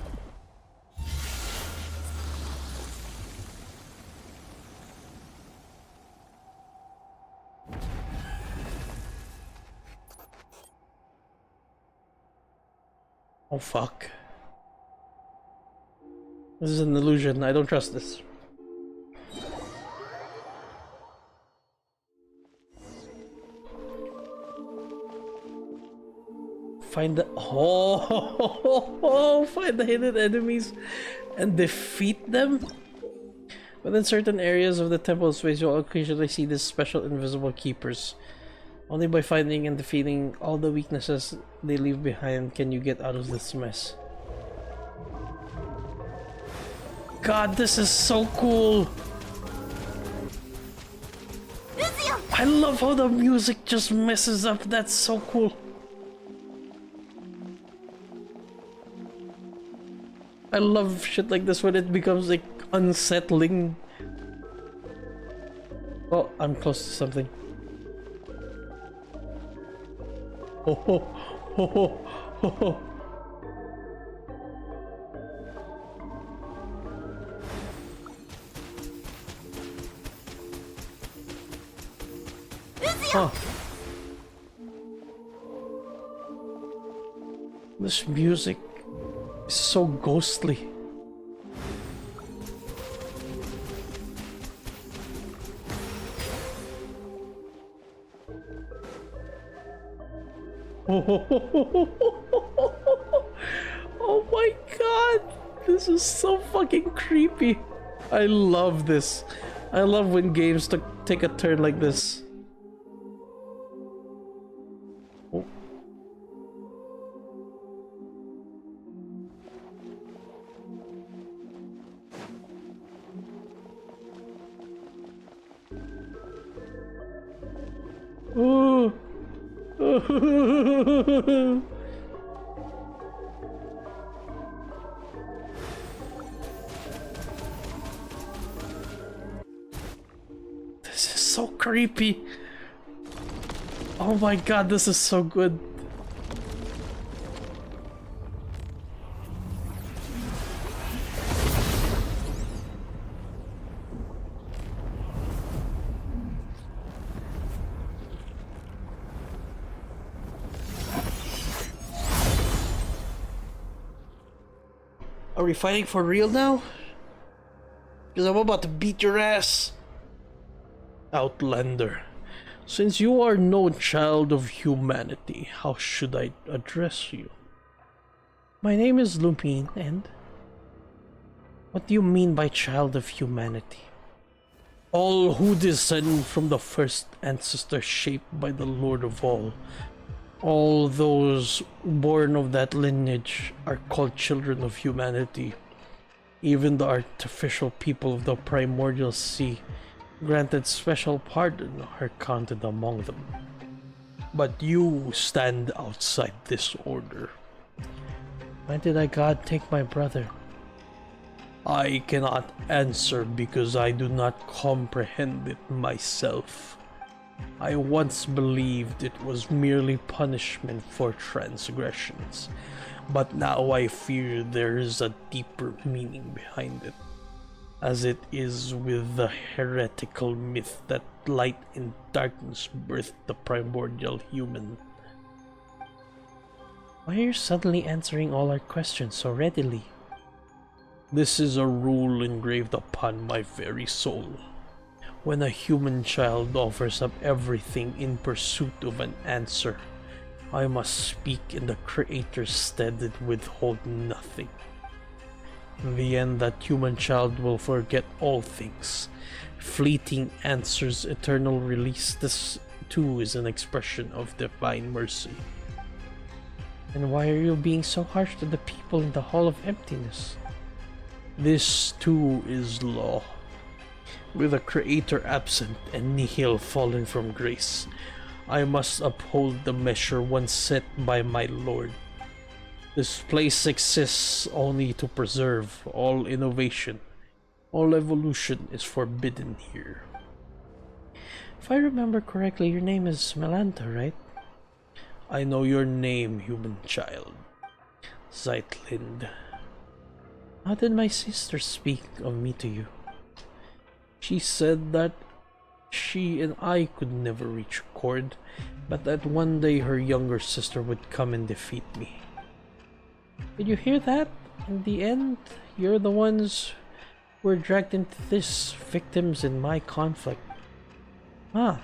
Oh fuck. This is an illusion. I don't trust this. Find the... Oh, find the hidden enemies and defeat them? Within certain areas of the temple space, you'll occasionally see these special invisible keepers. Only by finding and defeating all the weaknesses they leave behind can you get out of this mess. God, this is so cool! I love how the music just messes up. That's so cool. I love shit like this when it becomes like unsettling. Oh, I'm close to something. Oh ho ho ho ho ho. Huh. This music is so ghostly. Oh my god, this is so fucking creepy. I love this. I love when games take a turn like this. Oh. Oh. This is so creepy. Oh my god, this is so good. Are we fighting for real now? Because I'm about to beat your ass. Outlander, since you are no child of humanity, how should I address you? My name is Lumine, and what do you mean by child of humanity? All who descend from the first ancestor shaped by the Lord of all those born of that lineage are called children of humanity. Even the artificial people of the primordial sea, granted special pardon, are counted among them. But you stand outside this order. Why did God take my brother? I cannot answer because I do not comprehend it myself. I once believed it was merely punishment for transgressions, but now I fear there is a deeper meaning behind it, as it is with the heretical myth that light and darkness birthed the primordial human. Why are you suddenly answering all our questions so readily? This is a rule engraved upon my very soul. When a human child offers up everything in pursuit of an answer, I must speak in the Creator's stead and withhold nothing. In the end, that human child will forget all things. Fleeting answers, eternal release. This too is an expression of divine mercy. And why are you being so harsh to the people in the Hall of Emptiness? This too is law. With a Creator absent and Nihil fallen from grace, I must uphold the measure once set by my Lord. This place exists only to preserve. All innovation, all evolution is forbidden here. If I remember correctly, your name is Melantha, right? I know your name, human child. Zeitlinde. How did my sister speak of me to you? She said that she and I could never reach accord, but that one day her younger sister would come and defeat me. Did you hear that? In the end, you're the ones who were dragged into this, victims in my conflict. Ah,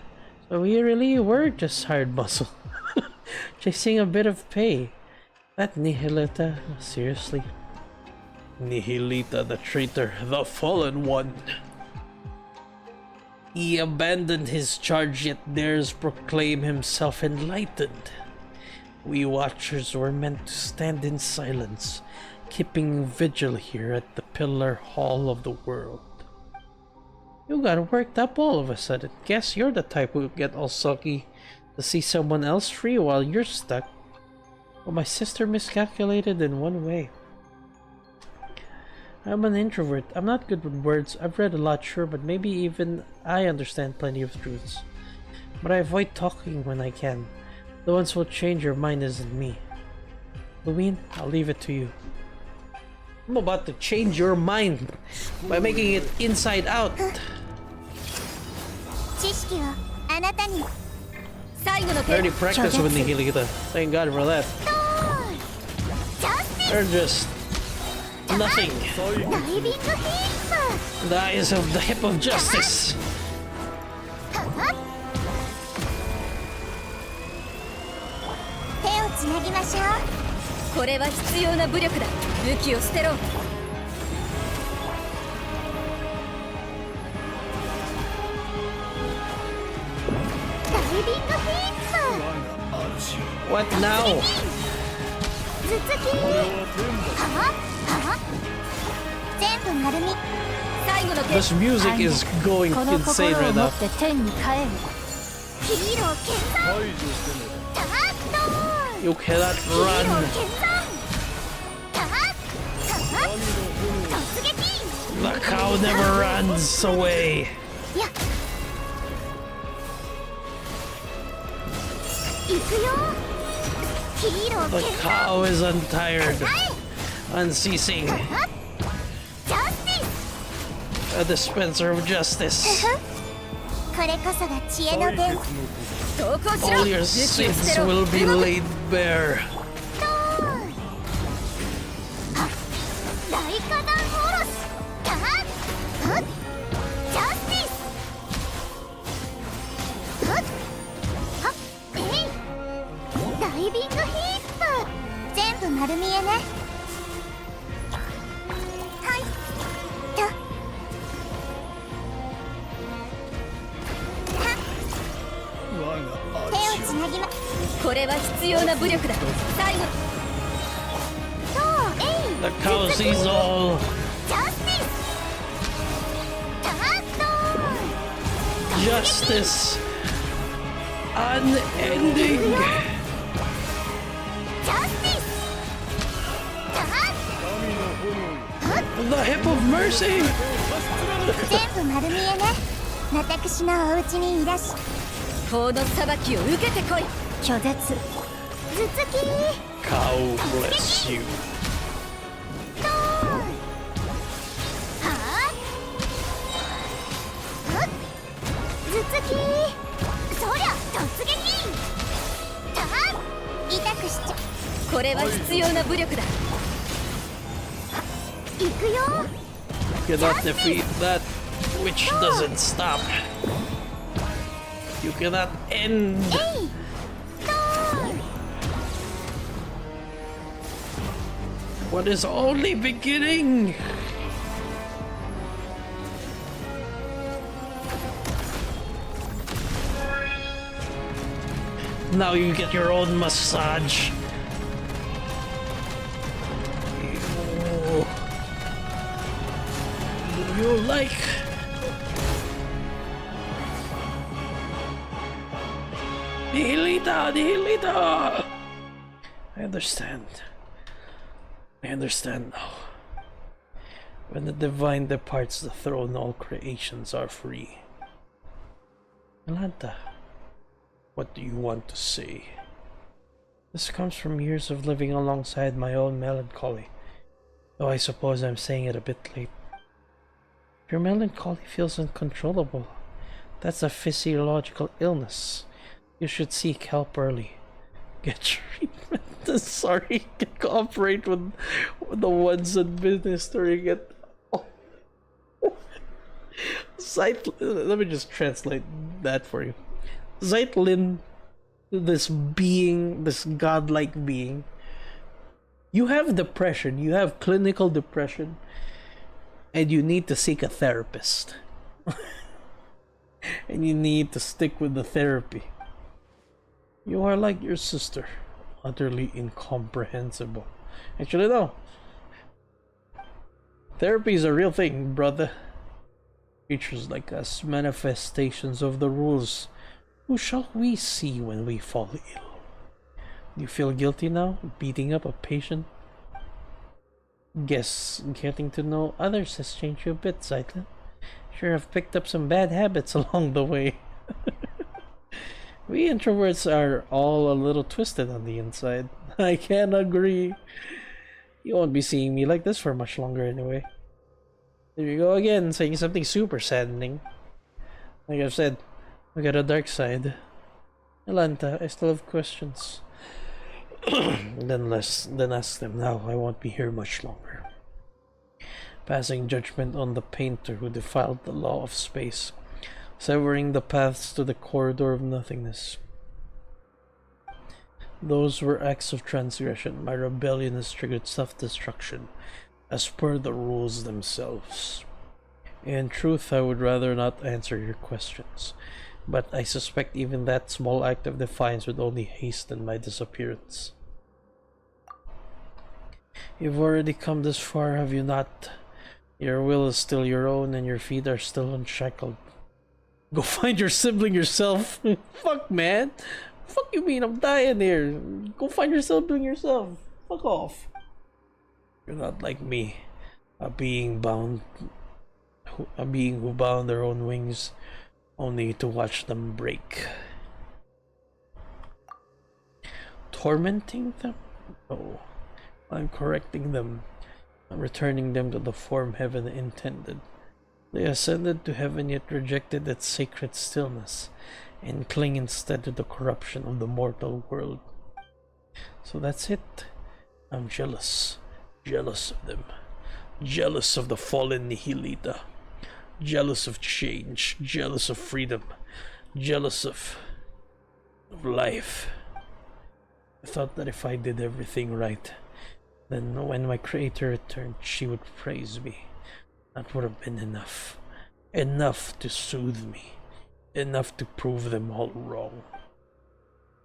so we really were just hired muscle. Chasing a bit of pay. That Nihilita, seriously. Nihilita, the traitor, the fallen one. He abandoned his charge, yet dares proclaim himself enlightened. We watchers were meant to stand in silence, keeping vigil here at the Pillar Hall of the World. You got worked up all of a sudden. Guess you're the type who get all sulky to see someone else free while you're stuck. Well, my sister miscalculated in one way. I'm an introvert. I'm not good with words. I've read a lot, sure, but maybe even I understand plenty of truths. But I avoid talking when I can. The ones who will change your mind isn't me. Luwin, I'll leave it to you. I'm about to change your mind by making it inside out. 知識をあなたに最後の I already practiced with Nihilita. Thank God for that. They're just nothing. ダイビングヒッ The eyes of the hip of justice. プ手をつなぎましょう。これは必要な武力だ。武器を捨てろ。ダイビングヒップ What now? 頭突きは全部丸み最後の This music is going この insane 心を right 持 now. って天に帰るヒーロー剣山タッド You cannot ヒーロー run. 剣山タッ突撃 The cow never runs away. や行くよヒーロー The 剣山 cow is untired, unceasing, ジャスティス a dispenser of justice. これこそが知恵の伝投降しろ All your sins will be laid bare. 大火弾おろしタッジャスティスはっえいダイビングヒップ全部丸見えねはいと手をつなぎまこれは必要な武力だ最後そうえい The cow sees all. ジャスティスタッド Justice. Unending. ジャスティスタッ The hip of mercy. 全部丸見えね私のお家にいらし法の裁きを受けてこい拒絶頭突き Cow bless you. はあ頭突きそりゃ突撃た痛くしちゃこれは必要な武力だ行くよ You cannot defeat that which doesn't stop. You cannot end. えいドー What is only beginning. Now you get your own massage. Do you like? Nihilita, Nihilita! I understand. I understand now. When the divine departs the throne, all creations are free. Atlanta, what do you want to say? This comes from years of living alongside my own melancholy, though I suppose I'm saying it a bit late. If your melancholy feels uncontrollable, that's a physiological illness. You should seek help early. Get treatment. Sorry, cooperate with the ones in business during it. Let me just translate that for you. Zeitlin, this being, this godlike being, you have depression, you have clinical depression, and you need to seek a therapist. And you need to stick with the therapy. You are like your sister, utterly incomprehensible. Actually, no. Therapy is a real thing, brother. Creatures like us, manifestations of the rules. Who shall we see when we fall ill? Do you feel guilty now, beating up a patient? Guess getting to know others has changed you a bit, Zeitlin. Sure have picked up some bad habits along the way. We introverts are all a little twisted on the inside. I can agree. You won't be seeing me like this for much longer anyway. There you go again, saying something super saddening. Like I've said, we got a dark side. Melanta, I still have questions. Then ask them now. I won't be here much longer. Passing judgment on the painter who defiled the law of space, severing the paths to the corridor of nothingness. Those were acts of transgression. My rebellion has triggered self-destruction, as per the rules themselves. In truth, I would rather not answer your questions, but I suspect even that small act of defiance would only hasten my disappearance. You've already come this far, have you not? Your will is still your own, and your feet are still unshackled. Go find your sibling yourself. Fuck, man. Fuck you mean? I'm dying here. Go find your sibling yourself. Fuck off. You're not like me, a being who bound their own wings, only to watch them break. Tormenting them? No, I'm correcting them. I'm returning them to the form heaven intended. They ascended to heaven yet rejected its sacred stillness, and cling instead to the corruption of the mortal world. So that's it. I'm jealous. Jealous of them. Jealous of the fallen Nihilita. Jealous of change. Jealous of freedom. Jealous of life. I thought that if I did everything right, then when my creator returned, she would praise me. That would have been enough. Enough to soothe me. Enough to prove them all wrong.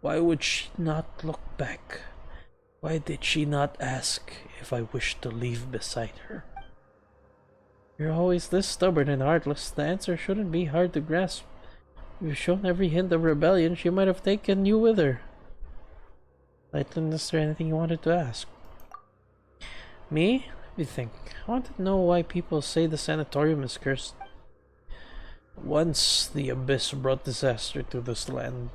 Why would she not look back? Why did she not ask if I wished to leave beside her? You're always this stubborn and heartless. The answer shouldn't be hard to grasp. You've shown every hint of rebellion. She might have taken you with her. Zeitlin, is there anything you wanted to ask? Me? Let me think. I wanted to know why people say the sanatorium is cursed. Once the Abyss brought disaster to this land.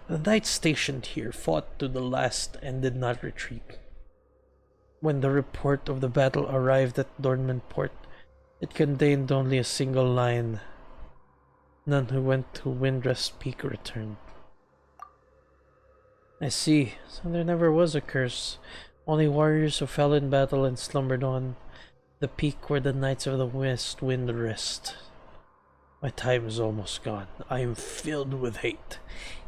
The knights stationed here fought to the last and did not retreat. When the report of the battle arrived at Dornment Port, it contained only a single line. None who went to Windrest Peak returned. I see. So there never was a curse. Only warriors who fell in battle and slumbered on the peak where the Knights of the West Wind rest. My time is almost gone. I am filled with hate.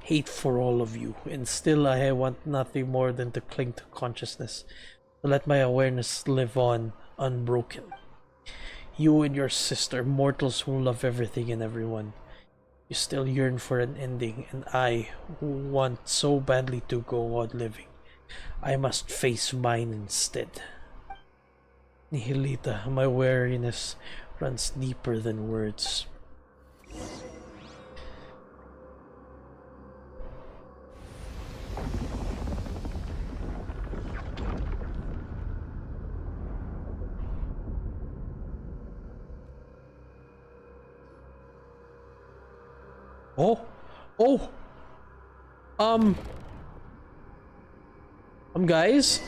Hate for all of you. And still I want nothing more than to cling to consciousness. To let my awareness live on, unbroken. You and your sister, mortals who love everything and everyone. You still yearn for an ending, and I, who want so badly to go on living, I must face mine instead. Nihilita, my weariness runs deeper than words. Guys?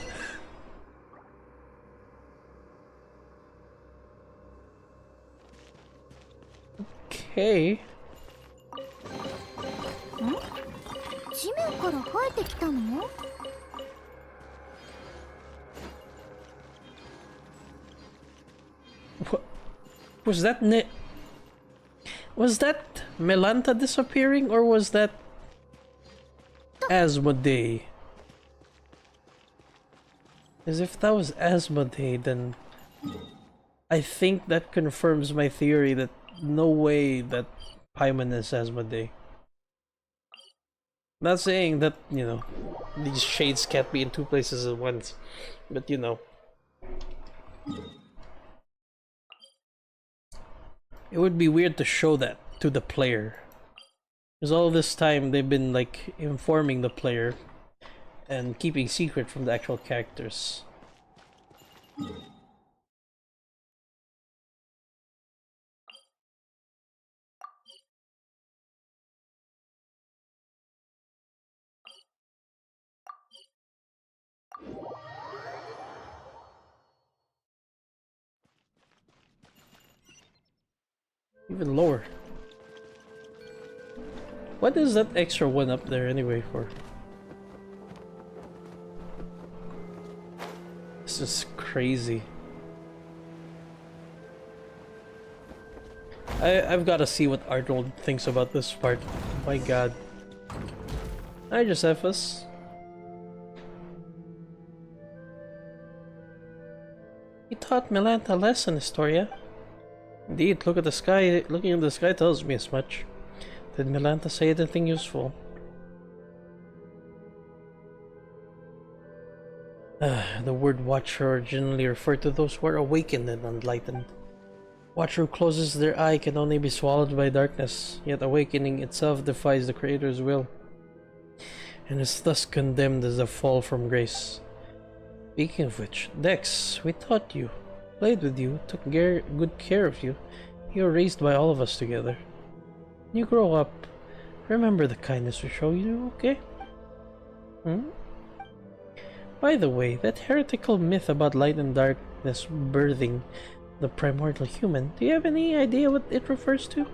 Okay. 地面から生えてきたの? Was that Was that Melanta disappearing, or was that Asmodee? As if that was Asmodee, then I think that confirms my theory that no way that Paimon is Asmodee. Not saying that, you know, these shades can't be in two places at once, but you know. It would be weird to show that to the player. Because all this time they've been like informing the player and keeping secret from the actual characters. Even lower. What is that extra one up there anyway for? This is crazy. I've got to see what Arnold thinks about this part. My god. Hi, Josephus. He taught Melantha a lesson, Historia. Indeed, look at the sky. Looking at the sky tells me as much. Did Melantha say anything useful? The word Watcher originally referred to those who are awakened and enlightened. Watcher who closes their eye can only be swallowed by darkness, yet awakening itself defies the Creator's will, and is thus condemned as a fall from grace. Speaking of which, Dex, we taught you, played with you, took good care of you. You were raised by all of us together. When you grow up, remember the kindness we show you, okay? By the way, that heretical myth about light and darkness birthing the primordial human, do you have any idea what it refers to?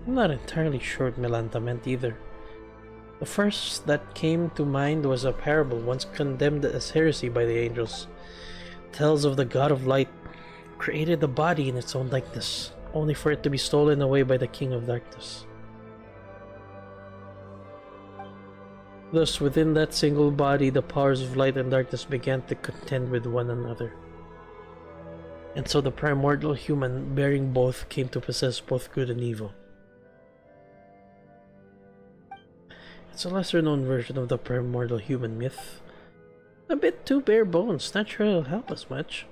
I'm not entirely sure what Melantha meant either. The first that came to mind was a parable once condemned as heresy by the angels. It tells of the god of light created a body in its own likeness, only for it to be stolen away by the king of darkness. Thus, within that single body, the powers of light and darkness began to contend with one another. And so the primordial human, bearing both, came to possess both good and evil. It's a lesser-known version of the primordial human myth. A bit too bare bones, not sure it'll help us much.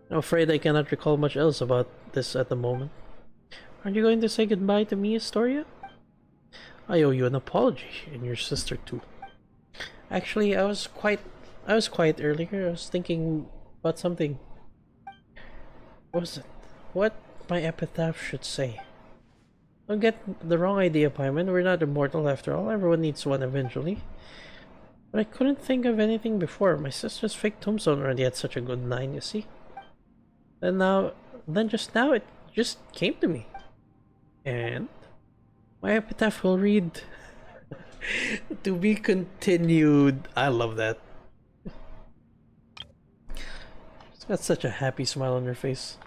I'm afraid I cannot recall much else about this at the moment. Aren't you going to say goodbye to me, Astoria? I owe you an apology, and your sister too. Actually, I was quiet earlier. I was thinking about something. What was it? What my epitaph should say. Don't get the wrong idea, Paimon. We're not immortal after all. Everyone needs one eventually. But I couldn't think of anything before. My sister's fake tombstone already had such a good 9, you see? Then just now it just came to me. And my epitaph will read, to be continued. I love that. She's got such a happy smile on her face.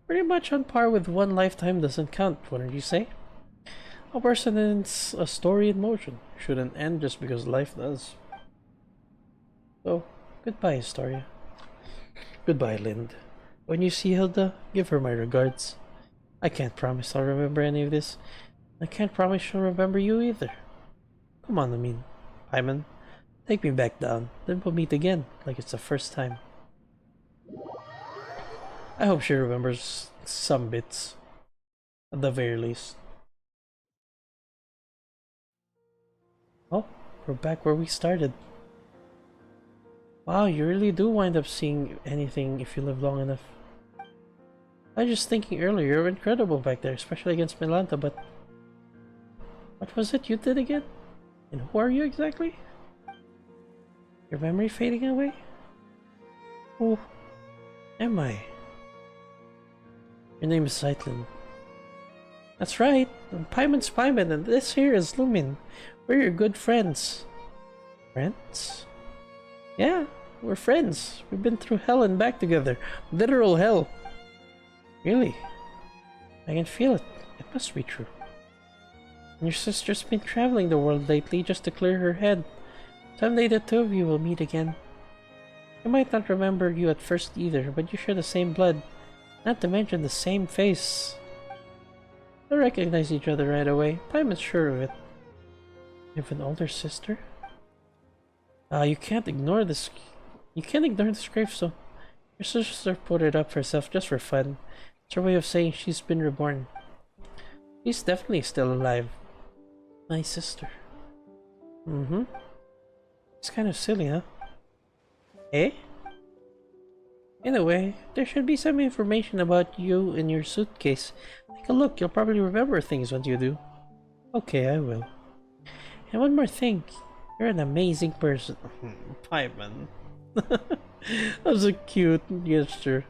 Pretty much on par with one lifetime doesn't count, wouldn't you say? A person is a story in motion. Shouldn't end just because life does. So, goodbye, Historia. Goodbye, Lind. When you see Hilda, give her my regards. I can't promise I'll remember any of this. I can't promise she'll remember you either. Come on, Paimon. Take me back down, then we'll meet again, like it's the first time. I hope she remembers some bits, at the very least. Oh, we're back where we started. Wow, you really do wind up seeing anything if you live long enough. I was just thinking earlier, you're incredible back there, especially against Melantha, but... What was it you did again? And who are you exactly? Your memory fading away? Who am I? Your name is Zeitlin. That's right, I'm Paimon's Paimon, and this here is Lumin. We're your good friends. Friends? Yeah, we're friends. We've been through hell and back together. Literal hell. Really? I can feel it. It must be true. And your sister's been traveling the world lately just to clear her head. Someday the two of you will meet again. I might not remember you at first either, but you share the same blood. Not to mention the same face. They'll recognize each other right away. Paimon's sure of it. You have an older sister? You can't ignore this. You can't ignore this gravestone. Your sister put it up herself just for fun. It's her way of saying she's been reborn. She's definitely still alive. My sister. It's kind of silly, huh? Eh? Anyway, there should be some information about you in your suitcase. Take a look, you'll probably remember things once you do. Okay, I will. And one more thing. You're an amazing person. Paimon. That was a cute gesture.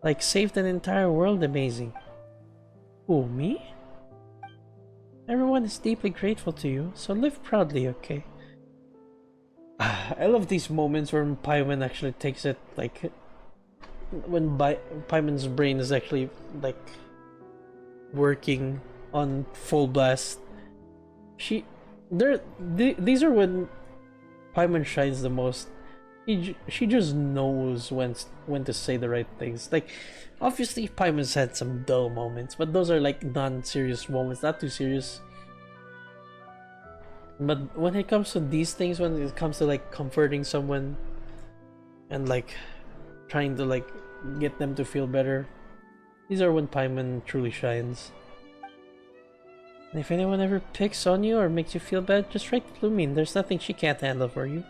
Like, saved an entire world amazing. Who, me? Everyone is deeply grateful to you, so live proudly, okay? I love these moments where Paimon actually takes it, like, when Paimon's brain is actually, like, working on full blast. These are when Paimon shines the most. She just knows when to say the right things. Like, obviously Paimon's had some dull moments, but those are like non-serious moments, not too serious. But when it comes to these things, when it comes to like comforting someone and like trying to like get them to feel better, these are when Paimon truly shines. And if anyone ever picks on you or makes you feel bad, just write Lumine. There's nothing she can't handle for you.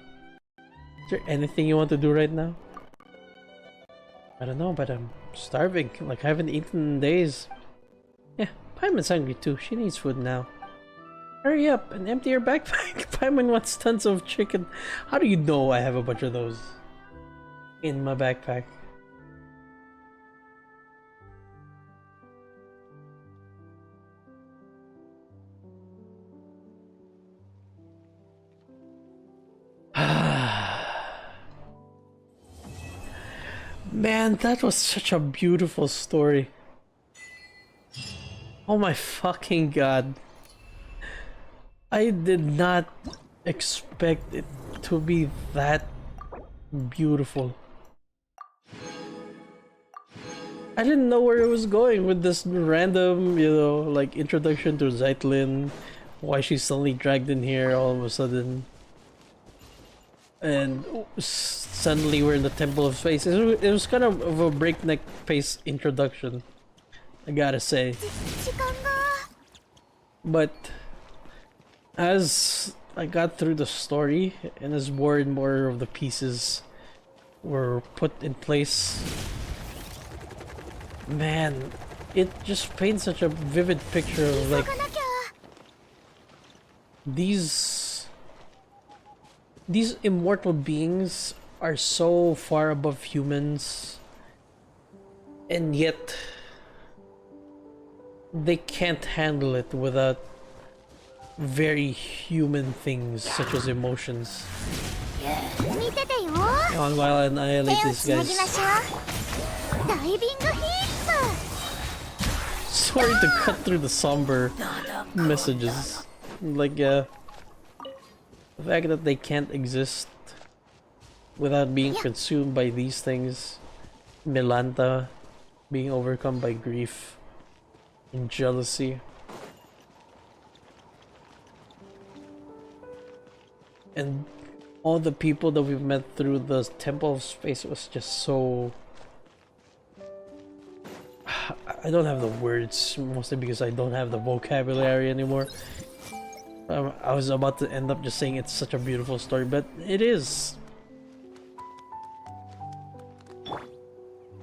Is there anything you want to do right now? I don't know, but I'm starving. Like, I haven't eaten in days. Yeah, Paimon's hungry too. She needs food now. Hurry up and empty your backpack. Paimon wants tons of chicken. How do you know I have a bunch of those in my backpack? Man, that was such a beautiful story. Oh my fucking god. I did not expect it to be that beautiful. I didn't know where it was going with this random, you know, like introduction to Zeitlin, why she's suddenly dragged in here all of a sudden. And suddenly we're in the Temple of Space. It was kind of a breakneck pace introduction, I gotta say. But as I got through the story and as more and more of the pieces were put in place, man, it just paints such a vivid picture of like these immortal beings are so far above humans, and yet they can't handle it without very human things such as emotions. Come on, while I annihilate these guys. Sorry to cut through the somber messages. Like, the fact that they can't exist without being consumed by these things. Milanta being overcome by grief and jealousy. And all the people that we've met through the Temple of Space was just so... I don't have the words, mostly because I don't have the vocabulary anymore. I was about to end up just saying it's such a beautiful story, but it is.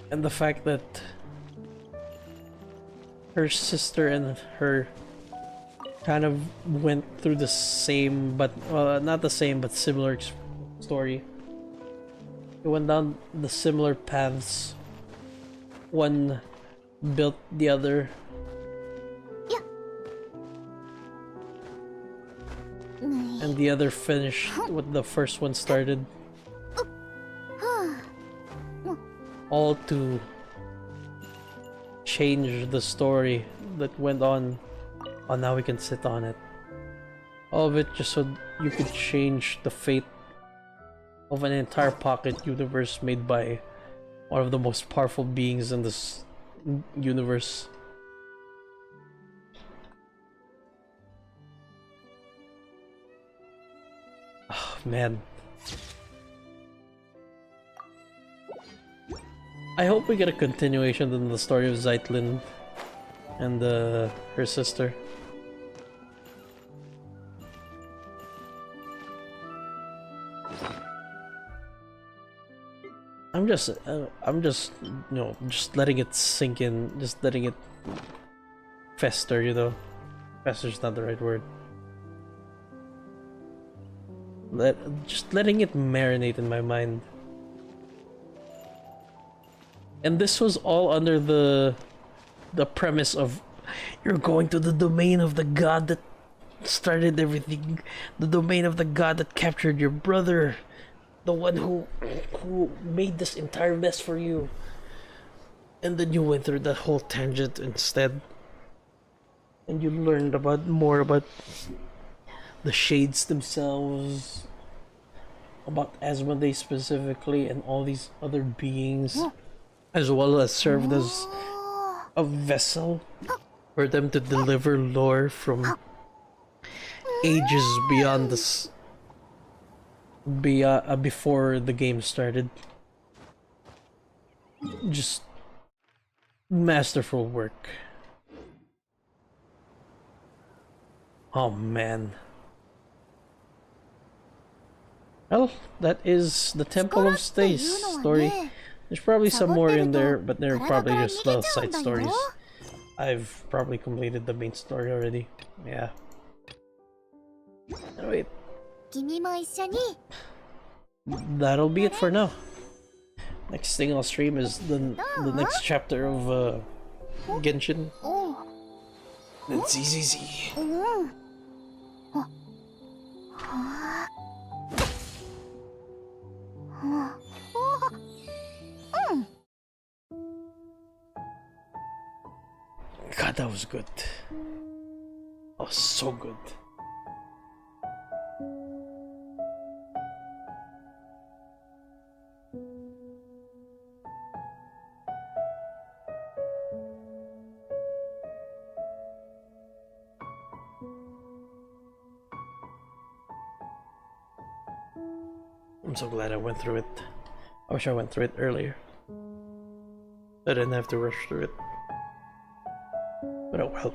And the fact that her sister and her kind of went through the same, but well, not the same, but similar story. It went down the similar paths. One built the other. And the other finished what the first one started. All to change the story that went on. Oh, now we can sit on it. All of it just so you could change the fate of an entire pocket universe made by one of the most powerful beings in this universe. Oh, man. I hope we get a continuation in the story of Zeitlin and her sister. I'm just, you know, just letting it sink in, just letting it fester, you know. Fester's not the right word. Just letting it marinate in my mind. And this was all under the premise of you're going to the domain of the god that started everything, the domain of the god that captured your brother, the one who made this entire mess for you. And then you went through that whole tangent instead, and you learned more about the shades themselves, about Asmodee specifically, and all these other beings, as well as served as a vessel for them to deliver lore from ages beyond this, before the game started. Just masterful work. Oh man. Well, that is the Temple of Stace story. There's probably some more in there, but they're probably just little side stories. I've probably completed the main story already. Yeah. Anyway, that'll be it for now. Next thing I'll stream is the next chapter of Genshin. It's easy. God, that was good. Oh, so good. I'm so glad I went through it. I wish I went through it earlier. I didn't have to rush through it. But oh well.